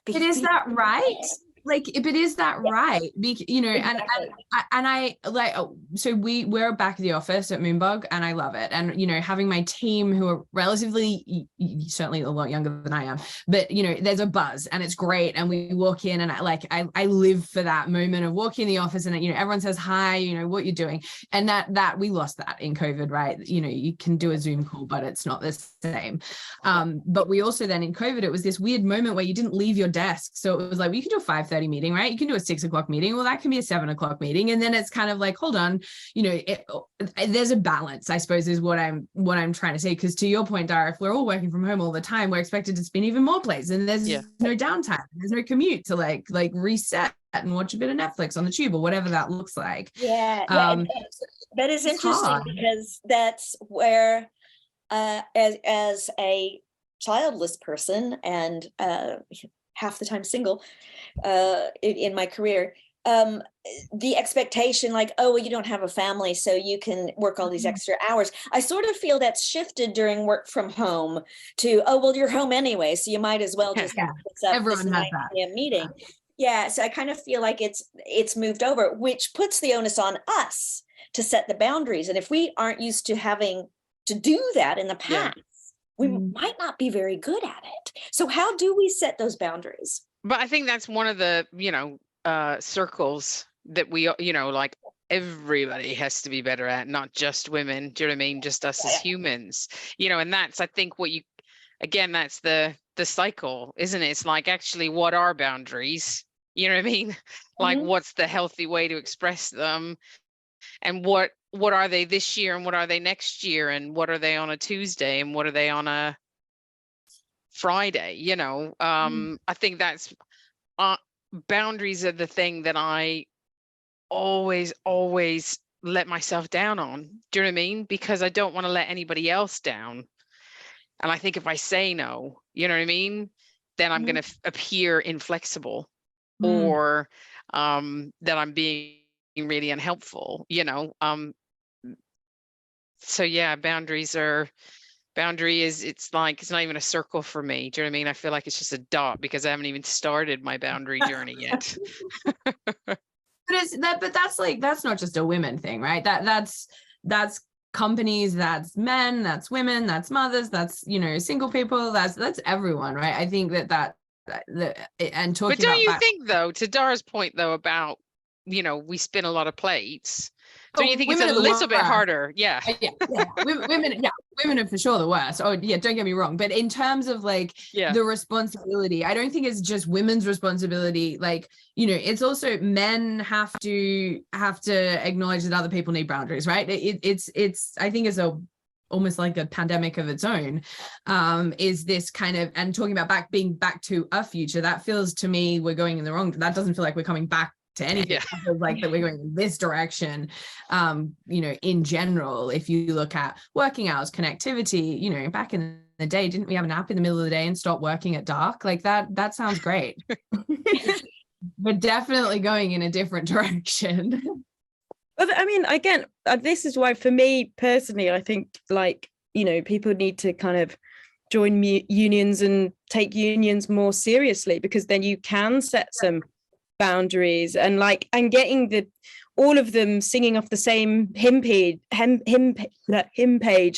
but is that right? Like, but is that right? You know, exactly. and I like, so we're back at the office at Moonbug, and I love it. And, you know, having my team who are relatively, certainly a lot younger than I am, but, you know, there's a buzz and it's great. And we walk in and I live for that moment of walking in the office and, you know, everyone says, hi, you know, what you're doing. And that we lost that in COVID, right? You know, you can do a Zoom call, but it's not the same. But we also then in COVID, it was this weird moment where you didn't leave your desk. So it was like, well, you can do a 5:30 meeting, right? You can do a 6 o'clock meeting. Well, that can be a 7 o'clock meeting. And then it's kind of like, hold on, you know, there's a balance, I suppose, is what I'm trying to say. Because to your point, Dara, if we're all working from home all the time, we're expected to spin even more plates, and there's no downtime. There's no commute to like reset and watch a bit of Netflix on the tube or whatever that looks like. That is interesting, because that's where as a childless person and half the time single in my career, the expectation like, oh, well, you don't have a family, so you can work all these extra hours. I sort of feel that's shifted during work from home to, oh, well, you're home anyway, so you might as well just everyone has that meeting. So I kind of feel like it's moved over, which puts the onus on us to set the boundaries. And if we aren't used to having to do that in the past, we might not be very good at it. So how do we set those boundaries? But I think that's one of the, you know, circles that we, you know, like everybody has to be better at, not just women. Do you know what I mean? Just us as humans, you know, and that's, I think, what you, again, that's the cycle, isn't it? It's like, actually, what are boundaries? You know what I mean? Like, what's the healthy way to express them? And what are they this year, and what are they next year, and what are they on a Tuesday, and what are they on a Friday? You know, I think that's boundaries are the thing that I always let myself down on. Do you know what I mean? Because I don't want to let anybody else down. And I think if I say no, you know what I mean, then I'm going to appear inflexible, or that I'm being really unhelpful, you know. So yeah, boundary is, it's like, it's not even a circle for me. Do you know what I mean? I feel like it's just a dot because I haven't even started my boundary journey yet. But that's not just a women thing, right? That's companies, that's men, that's women, that's mothers, that's, you know, single people, that's everyone, right? I think that and talking about. But don't you think, though, to Dara's point though about, you know, we spin a lot of plates. Don't you think it's a little bit harder? Yeah. Women are for sure the worst. Oh yeah, don't get me wrong. But in terms of like the responsibility, I don't think it's just women's responsibility. Like, you know, it's also men have to acknowledge that other people need boundaries, right? It's I think it's almost like a pandemic of its own, is this kind of, and talking about being back to a future, that feels to me we're going in the wrong, that doesn't feel like we're coming back to anything. I feel like that we're going in this direction, you know, in general. If you look at working hours, connectivity, you know, back in the day, didn't we have a nap in the middle of the day and stop working at dark? Like that sounds great. We're definitely going in a different direction. But I mean, again, this is why for me personally, I think, like, you know, people need to kind of join unions and take unions more seriously, because then you can set some boundaries, and like, and getting all of them singing off the same hymn page.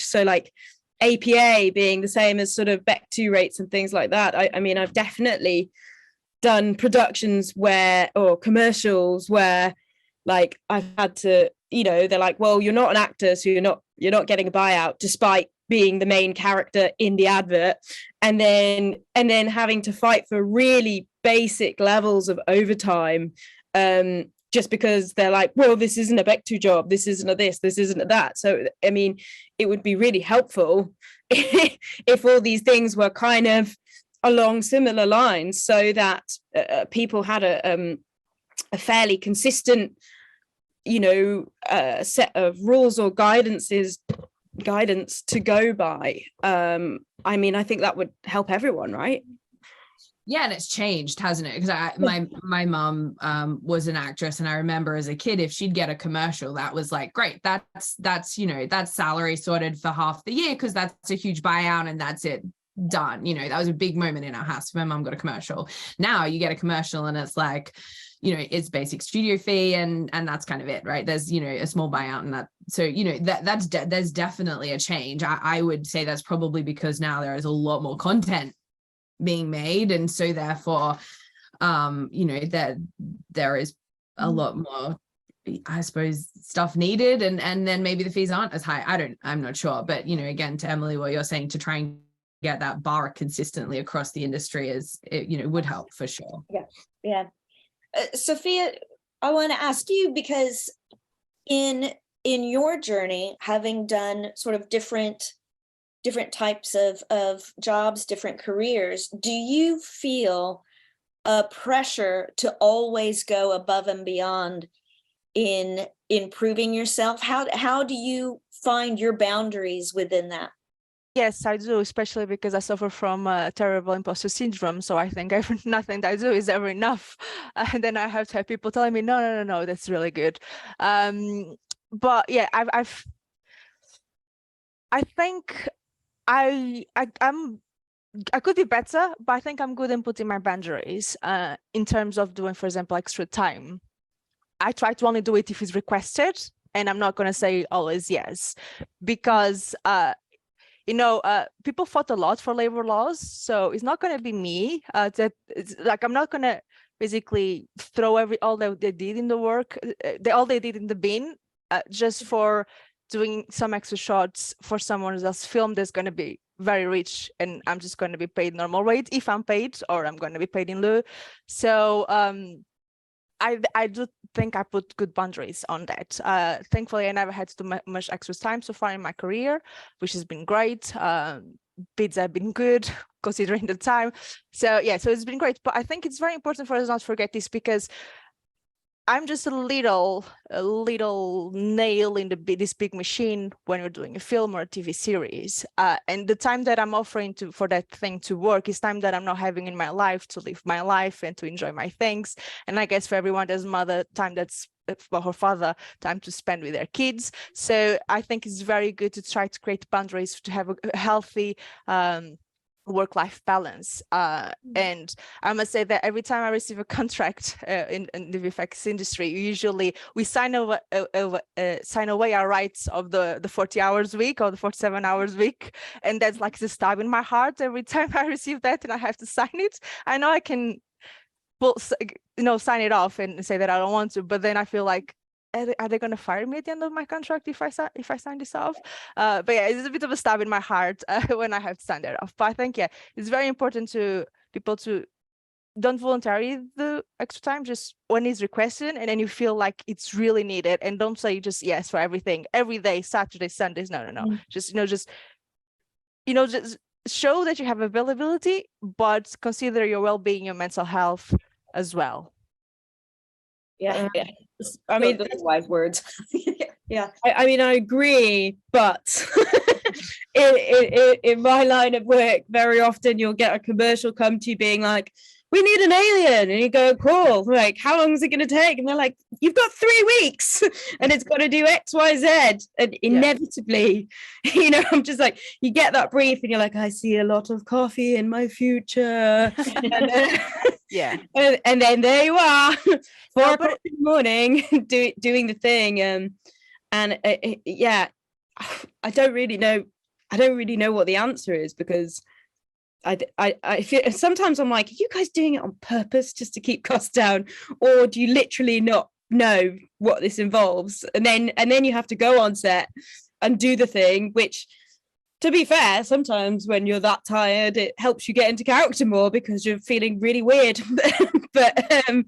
So like APA being the same as sort of BEC2 rates and things like that. I mean, I've definitely done productions or commercials where, like, I've had to, you know, they're like, well, you're not an actor, so you're not getting a buyout, despite being the main character in the advert, and then having to fight for really basic levels of overtime, just because they're like, well, this isn't a BEC2 job, this isn't a this isn't a that. So I mean, it would be really helpful if all these things were kind of along similar lines, so that people had a fairly consistent, you know, set of rules or guidance to go by. I mean, I think that would help everyone, right? Yeah, and it's changed, hasn't it? Because my mom was an actress, and I remember as a kid, if she'd get a commercial, that was like, great, that's you know, that's salary sorted for half the year, because that's a huge buyout and that's it, done. You know, that was a big moment in our house. My mom got a commercial. Now you get a commercial and it's like, you know, it's basic studio fee and that's kind of it, right? There's, you know, a small buyout, and that, so, you know, there's definitely a change. I would say that's probably because now there is a lot more content being made, and so therefore, you know, that there is a lot more, I suppose, stuff needed, and then maybe the fees aren't as high. I'm not sure, but, you know, again, to Emily, what you're saying, to try and get that bar consistently across the industry is, you know, would help for sure. Yeah. Sofia, I want to ask you, because in your journey, having done sort of different types of jobs, different careers, do you feel a pressure to always go above and beyond in improving yourself? How do you find your boundaries within that? Yes, I do, especially because I suffer from terrible imposter syndrome. So I think nothing that I do is ever enough. And then I have to have people telling me, no, that's really good. But yeah, I think I could be better, but I think I'm good in putting my boundaries in terms of doing, for example, extra time. I try to only do it if it's requested, and I'm not going to say always yes, because you know, people fought a lot for labor laws, so it's not going to be me. It's like, I'm not going to basically throw all that they did in the work, all they did in the bin, just for doing some extra shots for someone else's film that's going to be very rich and I'm just going to be paid normal rate if I'm paid, or I'm going to be paid in lieu. So I do think I put good boundaries on that. Thankfully, I never had to do much extra time so far in my career, which has been great. Bids have been good considering the time. So yeah, so it's been great. But I think it's very important for us not to forget this, because I'm just a little nail in this big machine when you're doing a film or a TV series. And the time that I'm offering for that thing to work is time that I'm not having in my life to live my life and to enjoy my things. And I guess for everyone, there's mother time that's for her father, time to spend with their kids. So I think it's very good to try to create boundaries to have a healthy work-life balance. And I must say that every time I receive a contract in the VFX industry, usually we sign away our rights of the 40 hours week or the 47 hours week. And that's like the stab in my heart every time I receive that and I have to sign it. I know I can sign it off and say that I don't want to, but then I feel like, are they going to fire me at the end of my contract if I sign this off? But yeah, it's a bit of a stab in my heart when I have to sign that off. But I think, yeah, it's very important to people to don't voluntarily the extra time just when it's requested, and then you feel like it's really needed, and don't say just yes for everything every day, Saturday, Sundays. No. Just show that you have availability, but consider your well-being, your mental health as well. Yeah. I mean, those are wise words. Yeah. I mean, I agree, but in my line of work, very often you'll get a commercial come to you being like, we need an alien, and you go, cool, like, how long is it going to take? And they're like, you've got 3 weeks and it's got to do X, Y, Z. And inevitably, I'm just like, you get that brief and you're like, I see a lot of coffee in my future. And then, and then there you are, 4 o'clock in the morning doing the thing. I don't really know what the answer is, because I feel sometimes I'm like, are you guys doing it on purpose just to keep costs down, or do you literally not know what this involves? And then you have to go on set and do the thing, which, to be fair, sometimes when you're that tired, it helps you get into character more because you're feeling really weird. But I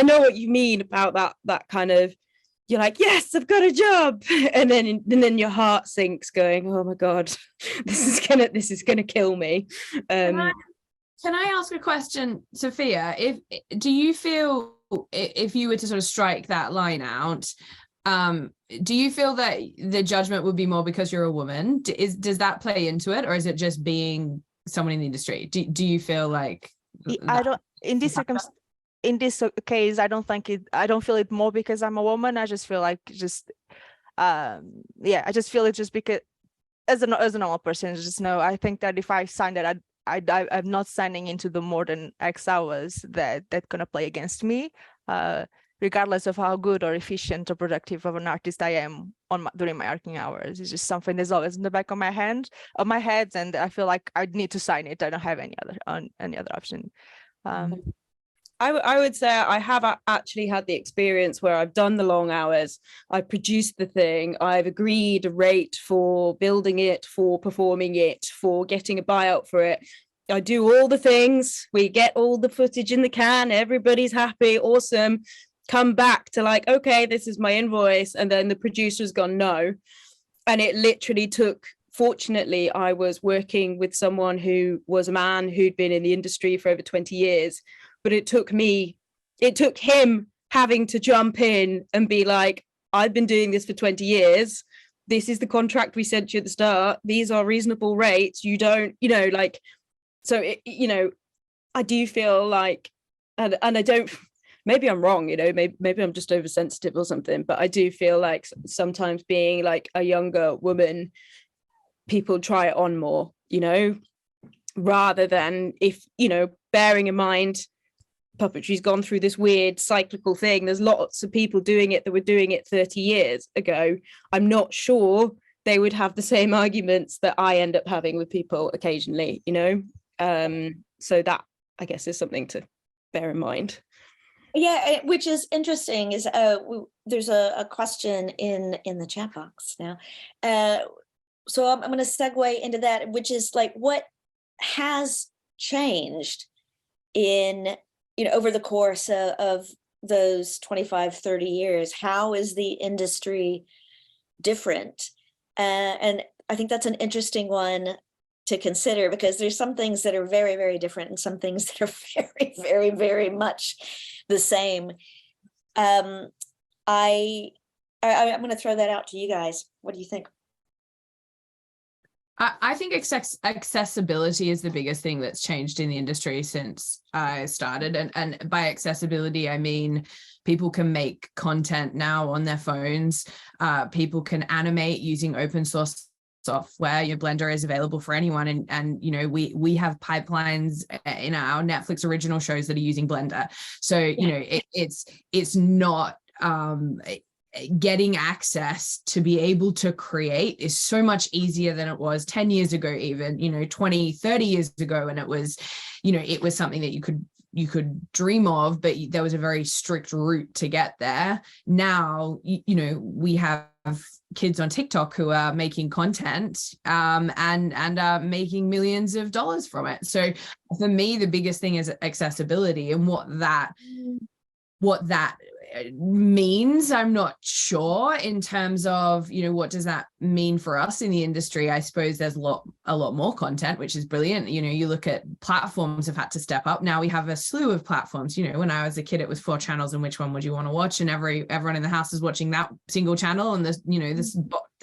know what you mean about that kind of, you're like, yes, I've got a job, and then your heart sinks, going, oh my god, this is gonna kill me. Can I ask a question, Sofia? Do you feel, if you were to sort of strike that line out, do you feel that the judgment would be more because you're a woman? Does that play into it, or is it just being someone in the industry? Do you feel like I don't, in this circumstance? In this case, I don't feel it more because I'm a woman. I just feel like I just feel it just because as a normal person, just know, I think that if I sign that, I'm not signing into the more than X hours that's gonna play against me, regardless of how good or efficient or productive of an artist I am during my working hours. It's just something that's always in the back of my head, and I feel like I need to sign it. I don't have any other option. I would say I have actually had the experience where I've done the long hours, I've produced the thing, I've agreed a rate for building it, for performing it, for getting a buyout for it. I do all the things, we get all the footage in the can, everybody's happy, awesome. Come back to like, okay, this is my invoice, and then the producer's gone no. And it literally took, fortunately, I was working with someone who was a man who'd been in the industry for over 20 years. But it took him having to jump in and be like, I've been doing this for 20 years. This is the contract we sent you at the start. These are reasonable rates. You don't, so, I do feel like, and I don't, maybe I'm wrong, maybe I'm just oversensitive or something, but I do feel like sometimes being like a younger woman, people try it on more, rather than bearing in mind, puppetry's gone through this weird cyclical thing. There's lots of people doing it that were doing it 30 years ago. I'm not sure they would have the same arguments that I end up having with people occasionally, so that, I guess, is something to bear in mind. Yeah, which is interesting is there's a question in the chat box now. So I'm going to segue into that, which is like, what has changed in, over the course of those 25, 30 years? How is the industry different? And I think that's an interesting one to consider, because there's some things that are very, very different and some things that are very, very, very much the same. I'm going to throw that out to you guys. What do you think? I think accessibility is the biggest thing that's changed in the industry since I started. And by accessibility, I mean, people can make content now on their phones. People can animate using open source software. Your Blender is available for anyone. And we have pipelines in our Netflix original shows that are using Blender. So, it's not, getting access to be able to create is so much easier than it was 10 years ago, even 20, 30 years ago. And it was something that you could dream of, but there was a very strict route to get there. Now we have kids on TikTok who are making content and are making millions of dollars from it. So for me, the biggest thing is accessibility, and what that means, I'm not sure in terms of, what does that mean for us in the industry? I suppose there's a lot more content, which is brilliant. You look at platforms have had to step up. Now we have a slew of platforms. When I was a kid, it was 4 channels, and which one would you want to watch? And everyone in the house is watching that single channel, and the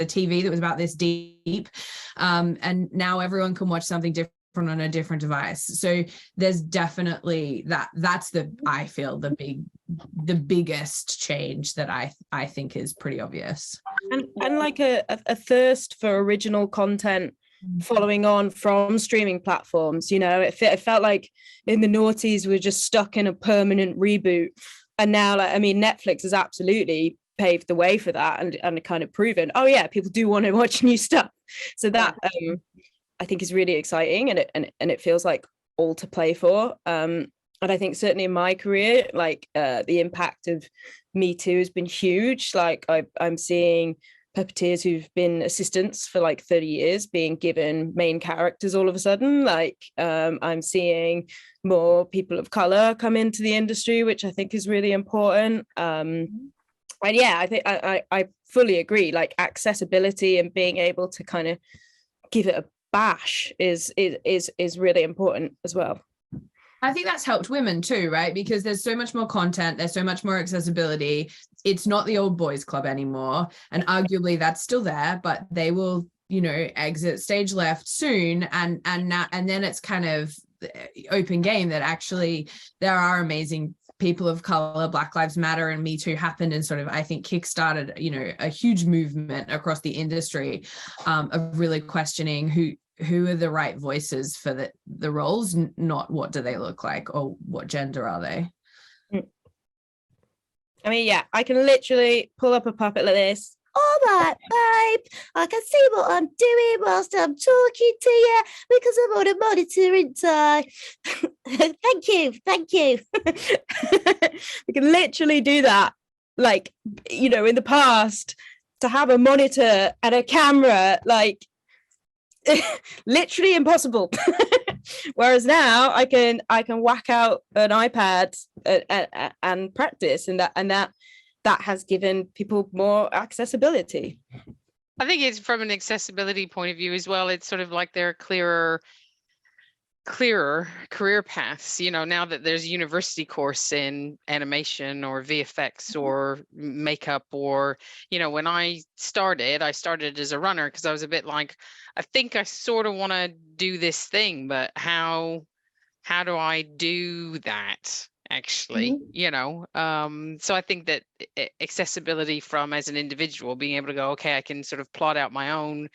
TV that was about this deep. And now everyone can watch something different on a different device. So there's definitely that's I feel the biggest change that I think is pretty obvious. And like a thirst for original content following on from streaming platforms. It felt like in the noughties we're just stuck in a permanent reboot, and now Netflix has absolutely paved the way for that and kind of proven, oh yeah, people do want to watch new stuff. So that I think is really exciting, and it feels like all to play for. And I think certainly in my career, like the impact of Me Too has been huge. Like I'm seeing puppeteers who've been assistants for like 30 years being given main characters all of a sudden. Like I'm seeing more people of color come into the industry, which I think is really important. And yeah, I think I fully agree. Like accessibility and being able to kind of give it a bash is really important as well. I think that's helped women too, right? Because there's so much more content, there's so much more accessibility. It's not the old boys club anymore, and arguably that's still there, but they will exit stage left soon, and then it's kind of open game that actually there are amazing people of color. Black Lives Matter and Me Too happened and sort of, I think, kickstarted a huge movement across the industry of really questioning who are the right voices for the roles, not what do they look like or what gender are they. Yeah, I can literally pull up a puppet like this. All right, babe, I can see what I'm doing whilst I'm talking to you because I'm on a monitoring time. Thank you. We can literally do that. Like, in the past, to have a monitor and a camera, like, literally impossible. Whereas now I can whack out an iPad and practice, and that has given people more accessibility. I think it's from an accessibility point of view as well. It's sort of like there are clearer career paths, now that there's a university course in animation or VFX or makeup, or when I started as a runner, because I was a bit like, I think I sort of want to do this thing, but how do I do that actually? So I think that accessibility from as an individual, being able to go, okay, I can sort of plot out my own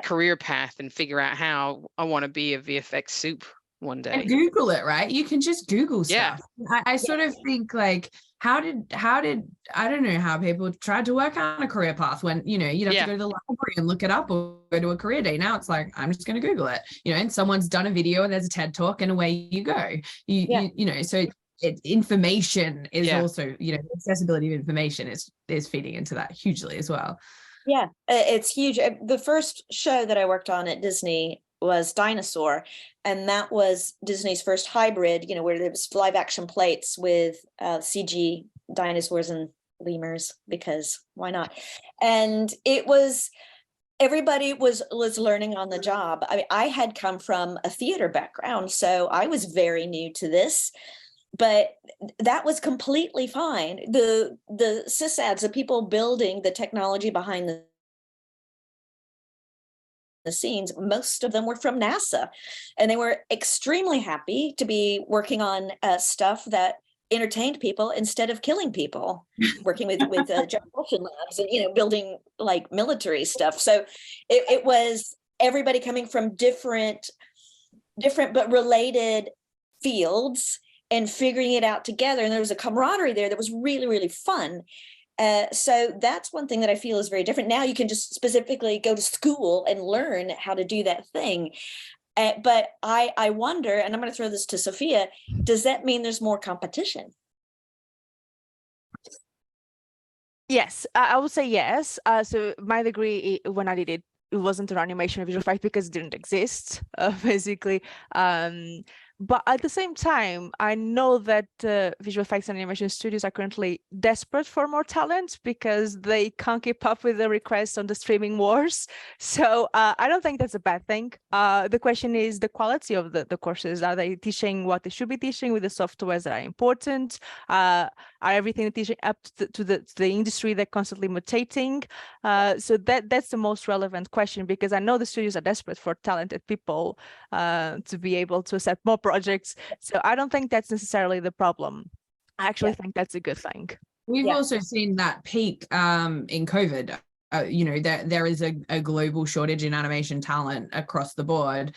career path and figure out how I want to be a VFX soup one day. And Google it, right? You can just Google stuff. I sort of think like, how did I don't know how people tried to work on a career path when you'd have to go to the library and look it up or go to a career day. Now it's like, I'm just going to Google it, and someone's done a video and there's a TED talk and away you go. So information is Yeah. also, accessibility of information is feeding into that hugely as well. Yeah, it's huge. The first show that I worked on at Disney was Dinosaur, and that was Disney's first hybrid, where there was live action plates with CG dinosaurs and lemurs, because why not? And everybody was learning on the job. I mean, I had come from a theater background, so I was very new to this, but that was completely fine. The sysads, the people building the technology behind the scenes, most of them were from NASA, and they were extremely happy to be working on stuff that entertained people instead of killing people, working with jet propulsion labs and building like military stuff. So it was everybody coming from different but related fields and figuring it out together, and there was a camaraderie there that was really, really fun. So that's one thing that I feel is very different. Now you can just specifically go to school and learn how to do that thing. But I wonder, and I'm going to throw this to Sofia, does that mean there's more competition? Yes, I would say yes. So my degree, when I did it, it wasn't an animation or visual effect because it didn't exist, basically. But at the same time, I know that visual effects and animation studios are currently desperate for more talent because they can't keep up with the requests on the streaming wars. So I don't think that's a bad thing. The question is the quality of the courses. Are they teaching what they should be teaching with the softwares that are important? Are everything teaching up to the industry they're constantly mutating? So that's the most relevant question, because I know the studios are desperate for talented people to be able to accept more projects. So I don't think that's necessarily the problem. I actually think that's a good thing. We've also seen that peak in COVID. There is a global shortage in animation talent across the board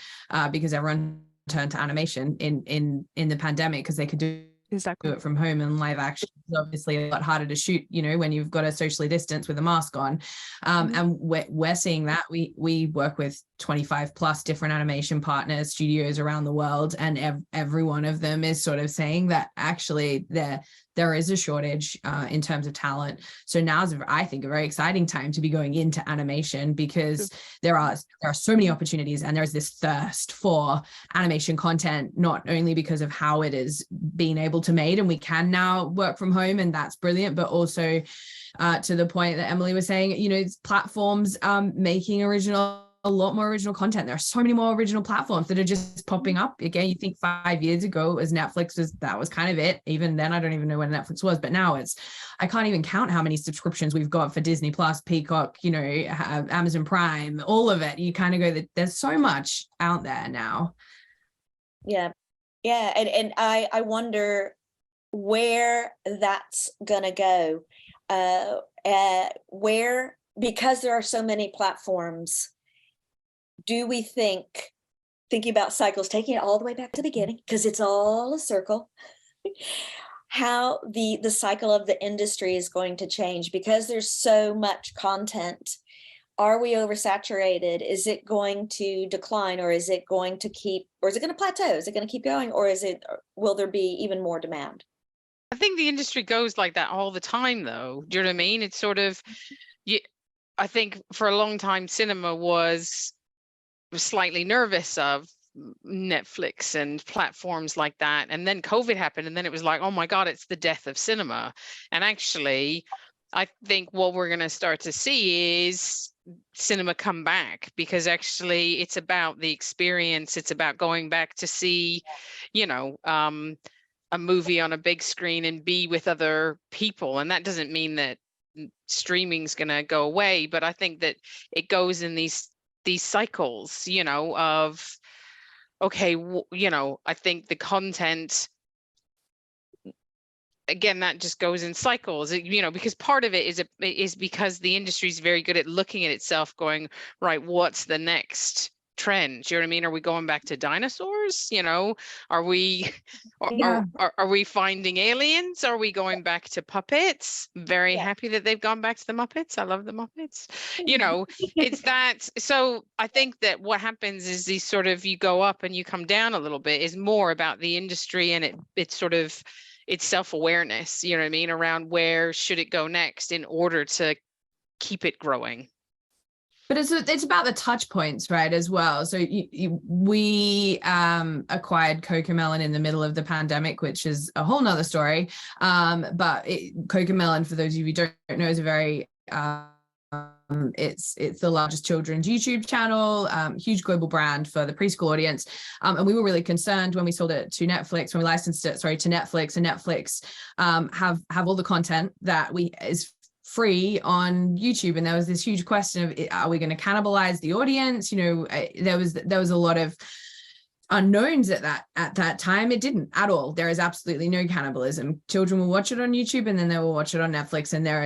because everyone turned to animation in the pandemic because they could do it from home, and live action is obviously a lot harder to shoot, when you've got to socially distance with a mask on. And we're seeing that. We work with 25 plus different animation partners, studios around the world, and every one of them is sort of saying that actually there is a shortage in terms of talent. So now's, I think, a very exciting time to be going into animation, because there are so many opportunities, and there's this thirst for animation content, not only because of how it is being able to made, and we can now work from home, and that's brilliant, but also to the point that Emily was saying, platforms making a lot more original content. There are so many more original platforms that are just popping up. Again, you think 5 years ago as Netflix that was kind of it. Even then, I don't even know when Netflix was, but now I can't even count how many subscriptions we've got for Disney Plus, Peacock, Amazon Prime, all of it. You kind of go, there's so much out there now. Yeah. And I wonder where that's gonna go, because there are so many platforms. Do we thinking about cycles, taking it all the way back to the beginning, because it's all a circle, how the cycle of the industry is going to change because there's so much content? Are we oversaturated? Is it going to decline, or is it going to plateau? Is it going to keep going, or will there be even more demand? I think the industry goes like that all the time, though. Do you know what I mean? It's sort of, I think for a long time, cinema was slightly nervous of Netflix and platforms like that. And then COVID happened, and then it was like, oh my God, it's the death of cinema. And actually, I think what we're going to start to see is cinema come back, because actually it's about the experience. It's about going back to see, a movie on a big screen and be with other people. And that doesn't mean that streaming's going to go away, but I think that it goes in these cycles, of, okay, I think the content, again, that just goes in cycles, because part of it is because the industry is very good at looking at itself going, right, what's the next trend? Do you know what I mean? Are we going back to dinosaurs? Are we are we finding aliens? Are we going back to puppets? Very happy that they've gone back to the Muppets. I love the Muppets. It's that. So I think that what happens is these sort of, you go up and you come down a little bit, is more about the industry, and it sort of it's self-awareness, you know what I mean, around where should it go next in order to keep it growing. But it's about the touch points, right, as well. So we acquired Cocomelon in the middle of the pandemic, which is a whole nother story. But Cocomelon, for those of you who don't know, is a very it's the largest children's YouTube channel, huge global brand for the preschool audience. And we were really concerned when we sold it to Netflix, when we licensed it, to Netflix, and Netflix have all the content that is free on YouTube, and there was this huge question of, are we going to cannibalize the audience? You know, there was a lot of unknowns at that time. It didn't at all. There is absolutely no cannibalism. Children will watch it on YouTube, and then they will watch it on Netflix, and there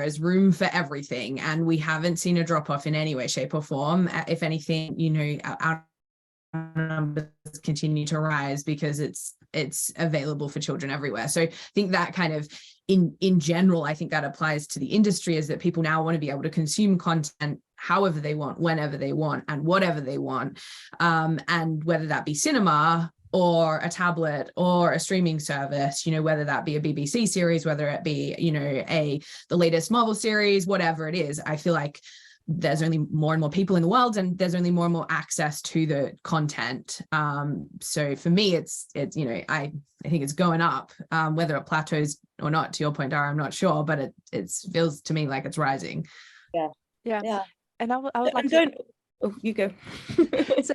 is room for everything. And we haven't seen a drop off in any way, shape, or form. If anything, you know, our numbers continue to rise because it's available for children everywhere. So I think that kind of in general, I think that applies to the industry, is that people now want to be able to consume content however they want, whenever they want, and whatever they want. And whether that be cinema or a tablet or a streaming service, you know, whether that be a BBC series, whether it be, you know, the latest Marvel series, whatever it is, I feel like there's only more and more people in the world, and there's only more and more access to the content. So for me, it's you know, I think it's going up. Whether it plateaus or not, to your point, Dara, I'm not sure, but it feels to me like it's rising. Yeah. And I would like Oh, you go.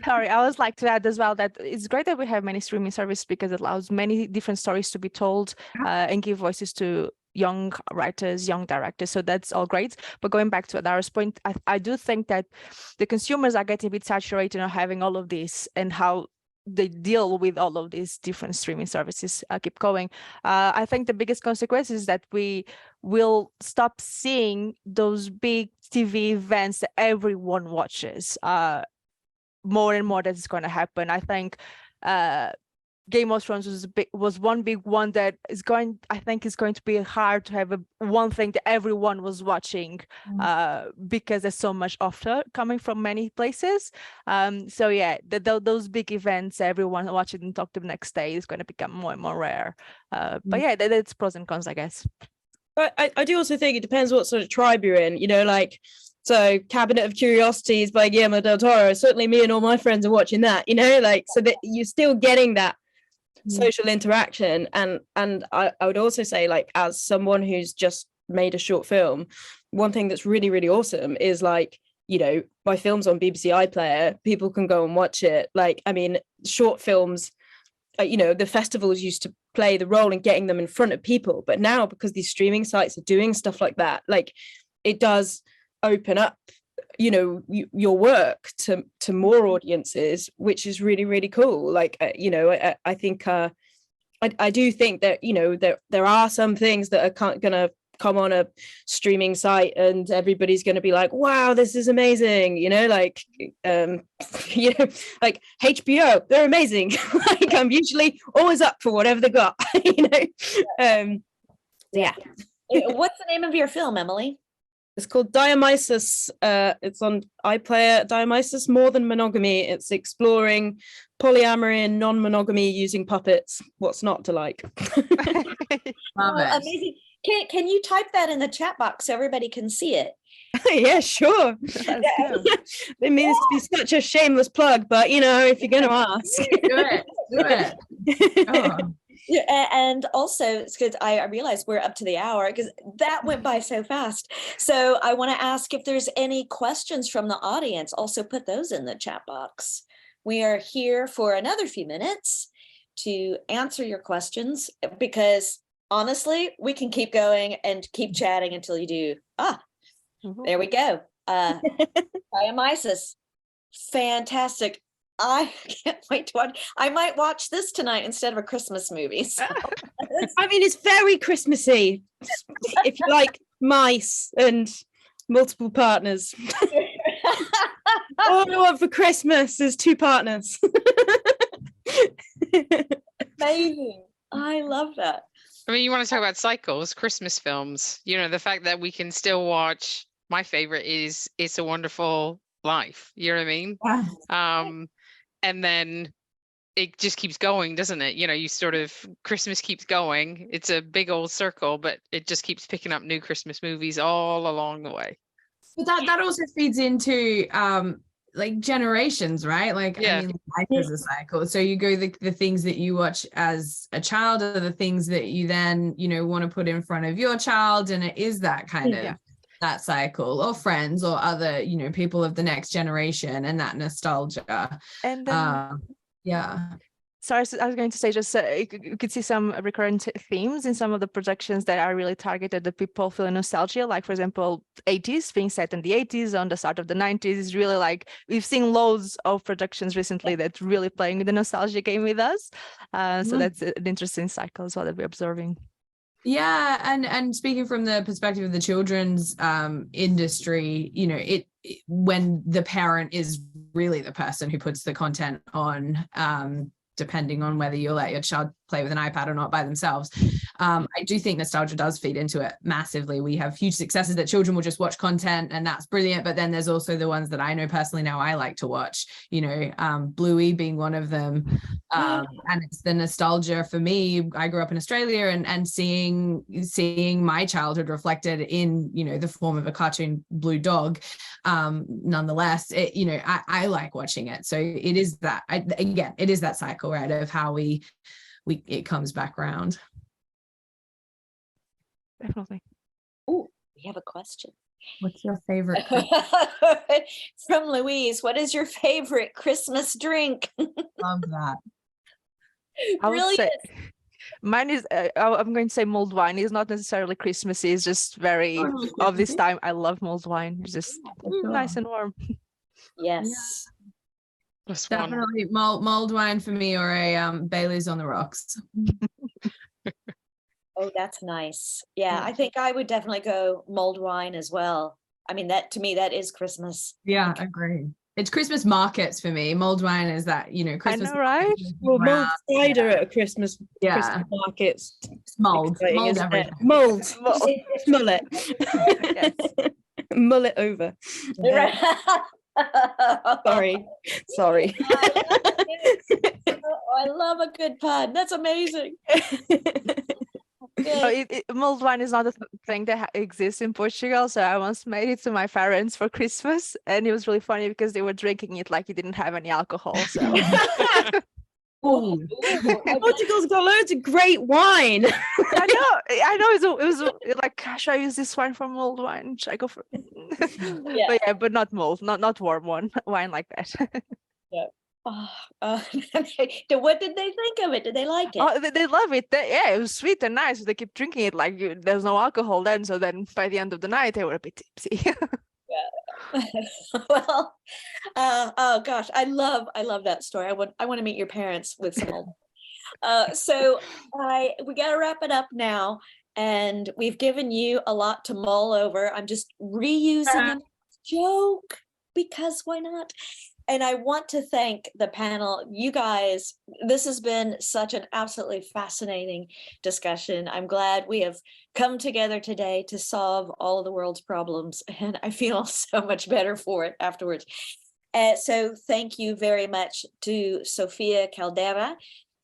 Sorry, I always like to add as well that it's great that we have many streaming services, because it allows many different stories to be told and give voices to young writers, young directors. So that's all great. But going back to Dara's point, I do think that the consumers are getting a bit saturated on having all of this, and how they deal with all of these different streaming services keep going. I think the biggest consequence is that we will stop seeing those big TV events that everyone watches. More and more that is going to happen. I think Game of Thrones was one big one that is going to be hard to have one thing that everyone was watching, because there's so much offer coming from many places. So yeah, those big events, everyone watch it and talk to the next day, is going to become more and more rare. But yeah, that's pros and cons, I guess. But I do also think it depends what sort of tribe you're in, you know, like, so Cabinet of Curiosities by Guillermo del Toro, certainly me and all my friends are watching that, you know, like, so that you're still getting that social interaction. And I would also say, like, as someone who's just made a short film, one thing that's really, really awesome is, like, you know, my film's on BBC iPlayer, people can go and watch it. Like, I mean, short films, you know, the festivals used to play the role in getting them in front of people, but now, because these streaming sites are doing stuff like that, like, it does open up, you know, your work to more audiences, which is really, really cool. Like, you know, I think I do think that, you know, there are some things that are gonna come on a streaming site and everybody's going to be like, wow, this is amazing, you know, like you know, like HBO, they're amazing. Like, I'm usually always up for whatever they got. You know. Yeah. What's the name of your film, Emily? It's called Dionysus. It's on iPlayer. Dionysus: More Than Monogamy. It's exploring polyamory and non-monogamy using puppets. What's not to like? Amazing. Can you type that in the chat box so everybody can see it? Yeah, sure. It means to be such a shameless plug, but you know, if you're going to ask, do it. Oh. Yeah, and also it's because I realized we're up to the hour, because that went by so fast. So I want to ask if there's any questions from the audience. Also put those in the chat box. We are here for another few minutes to answer your questions, because honestly, we can keep going and keep chatting until you do. There we go. Dionysus, fantastic. I can't wait to watch. I might watch this tonight instead of a Christmas movie. So. I mean, it's very Christmassy. If you like mice and multiple partners. All I want for Christmas is 2 partners. Amazing. I love that. I mean, you want to talk about cycles, Christmas films, you know, the fact that we can still watch, my favorite is It's a Wonderful Life. You know what I mean? Yeah. And then it just keeps going, doesn't it? You know, you sort of, Christmas keeps going. It's a big old circle, but it just keeps picking up new Christmas movies all along the way. But that also feeds into like generations, right? Like, Yeah. I mean, life is a cycle. So you go the things that you watch as a child are the things that you then, you know, want to put in front of your child. And it is that kind of that cycle, or friends or other, you know, people of the next generation, and that nostalgia. And then, sorry, I was going to say, just you could see some recurrent themes in some of the projections that are really targeted at people feeling nostalgia. Like, for example, 80s, being set in the 80s, on the start of the 90s, is really like, we've seen loads of productions recently that really playing the nostalgia game with us. So that's an interesting cycle as well that we're observing. Yeah, and speaking from the perspective of the children's industry, you know, it when the parent is really the person who puts the content on, depending on whether you let your child play with an iPad or not by themselves. I do think nostalgia does feed into it massively. We have huge successes that children will just watch content, and that's brilliant. But then there's also the ones that I know personally now I like to watch, you know, Bluey being one of them. And it's the nostalgia for me. I grew up in Australia, and seeing my childhood reflected in, you know, the form of a cartoon blue dog. Nonetheless, it, you know, I like watching it. So it is that, it is that cycle, right, of how it comes back around. Definitely. Oh, we have a question. What's your favorite? From Louise, what is your favorite Christmas drink? Love that. I would say mine is, I'm going to say mulled wine. It's not necessarily Christmassy. It's just very of this time. I love mulled wine. It's just nice and warm. Yes. Yeah. Definitely mulled wine for me, or a Bailey's on the rocks. Oh, that's nice. Yeah, I think I would definitely go mulled wine as well. I mean, that to me, that is Christmas. Yeah, agreed. It's Christmas markets for me. Mulled wine is that, you know, Christmas. I know, right? Well, mulled cider at a Christmas markets. Mulled everything. Mulled. Mull it. Mull it over. Sorry. Oh, I love a good pun. That's amazing. Mulled wine is not a thing that exists in Portugal. So I once made it to my parents for Christmas, and it was really funny because they were drinking it like it didn't have any alcohol. So Portugal's got loads of great wine. I know. It was like, should I use this wine for mulled wine? Should I go for it? But not mulled, not warm wine like that. Yeah. What did they think of it? Did they like it? Oh, they love it. It was sweet and nice. They keep drinking it like there's no alcohol then. So then by the end of the night, they were a bit tipsy. Well, oh gosh, I love that story. I want to meet your parents with some old. So we got to wrap it up now, and we've given you a lot to mull over. I'm just reusing a joke because why not? And I want to thank the panel. You guys, this has been such an absolutely fascinating discussion. I'm glad we have come together today to solve all of the world's problems, and I feel so much better for it afterwards. So thank you very much to Sofia Caldeira,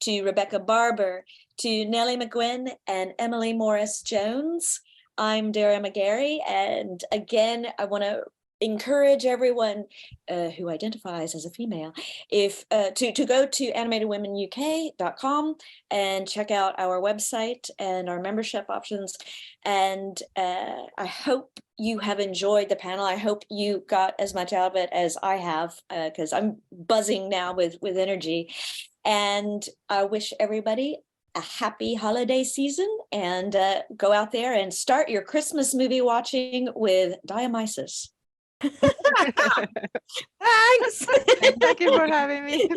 to Rebecca Barbour, to Nellie McQuinn, and Emily Morus-Jones. I'm Dara McGarry, and again, I want to encourage everyone who identifies as a female to go to animatedwomenuk.com and check out our website and our membership options. And I hope you have enjoyed the panel. I hope you got as much out of it as I have, because I'm buzzing now with energy. And I wish everybody a happy holiday season, and go out there and start your Christmas movie watching with Dionysus. Thanks. Thank you for having me.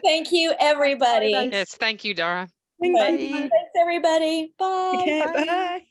Thank you, everybody. Yes, thank you, Dara. Bye. Thanks, everybody. Bye. Okay, bye.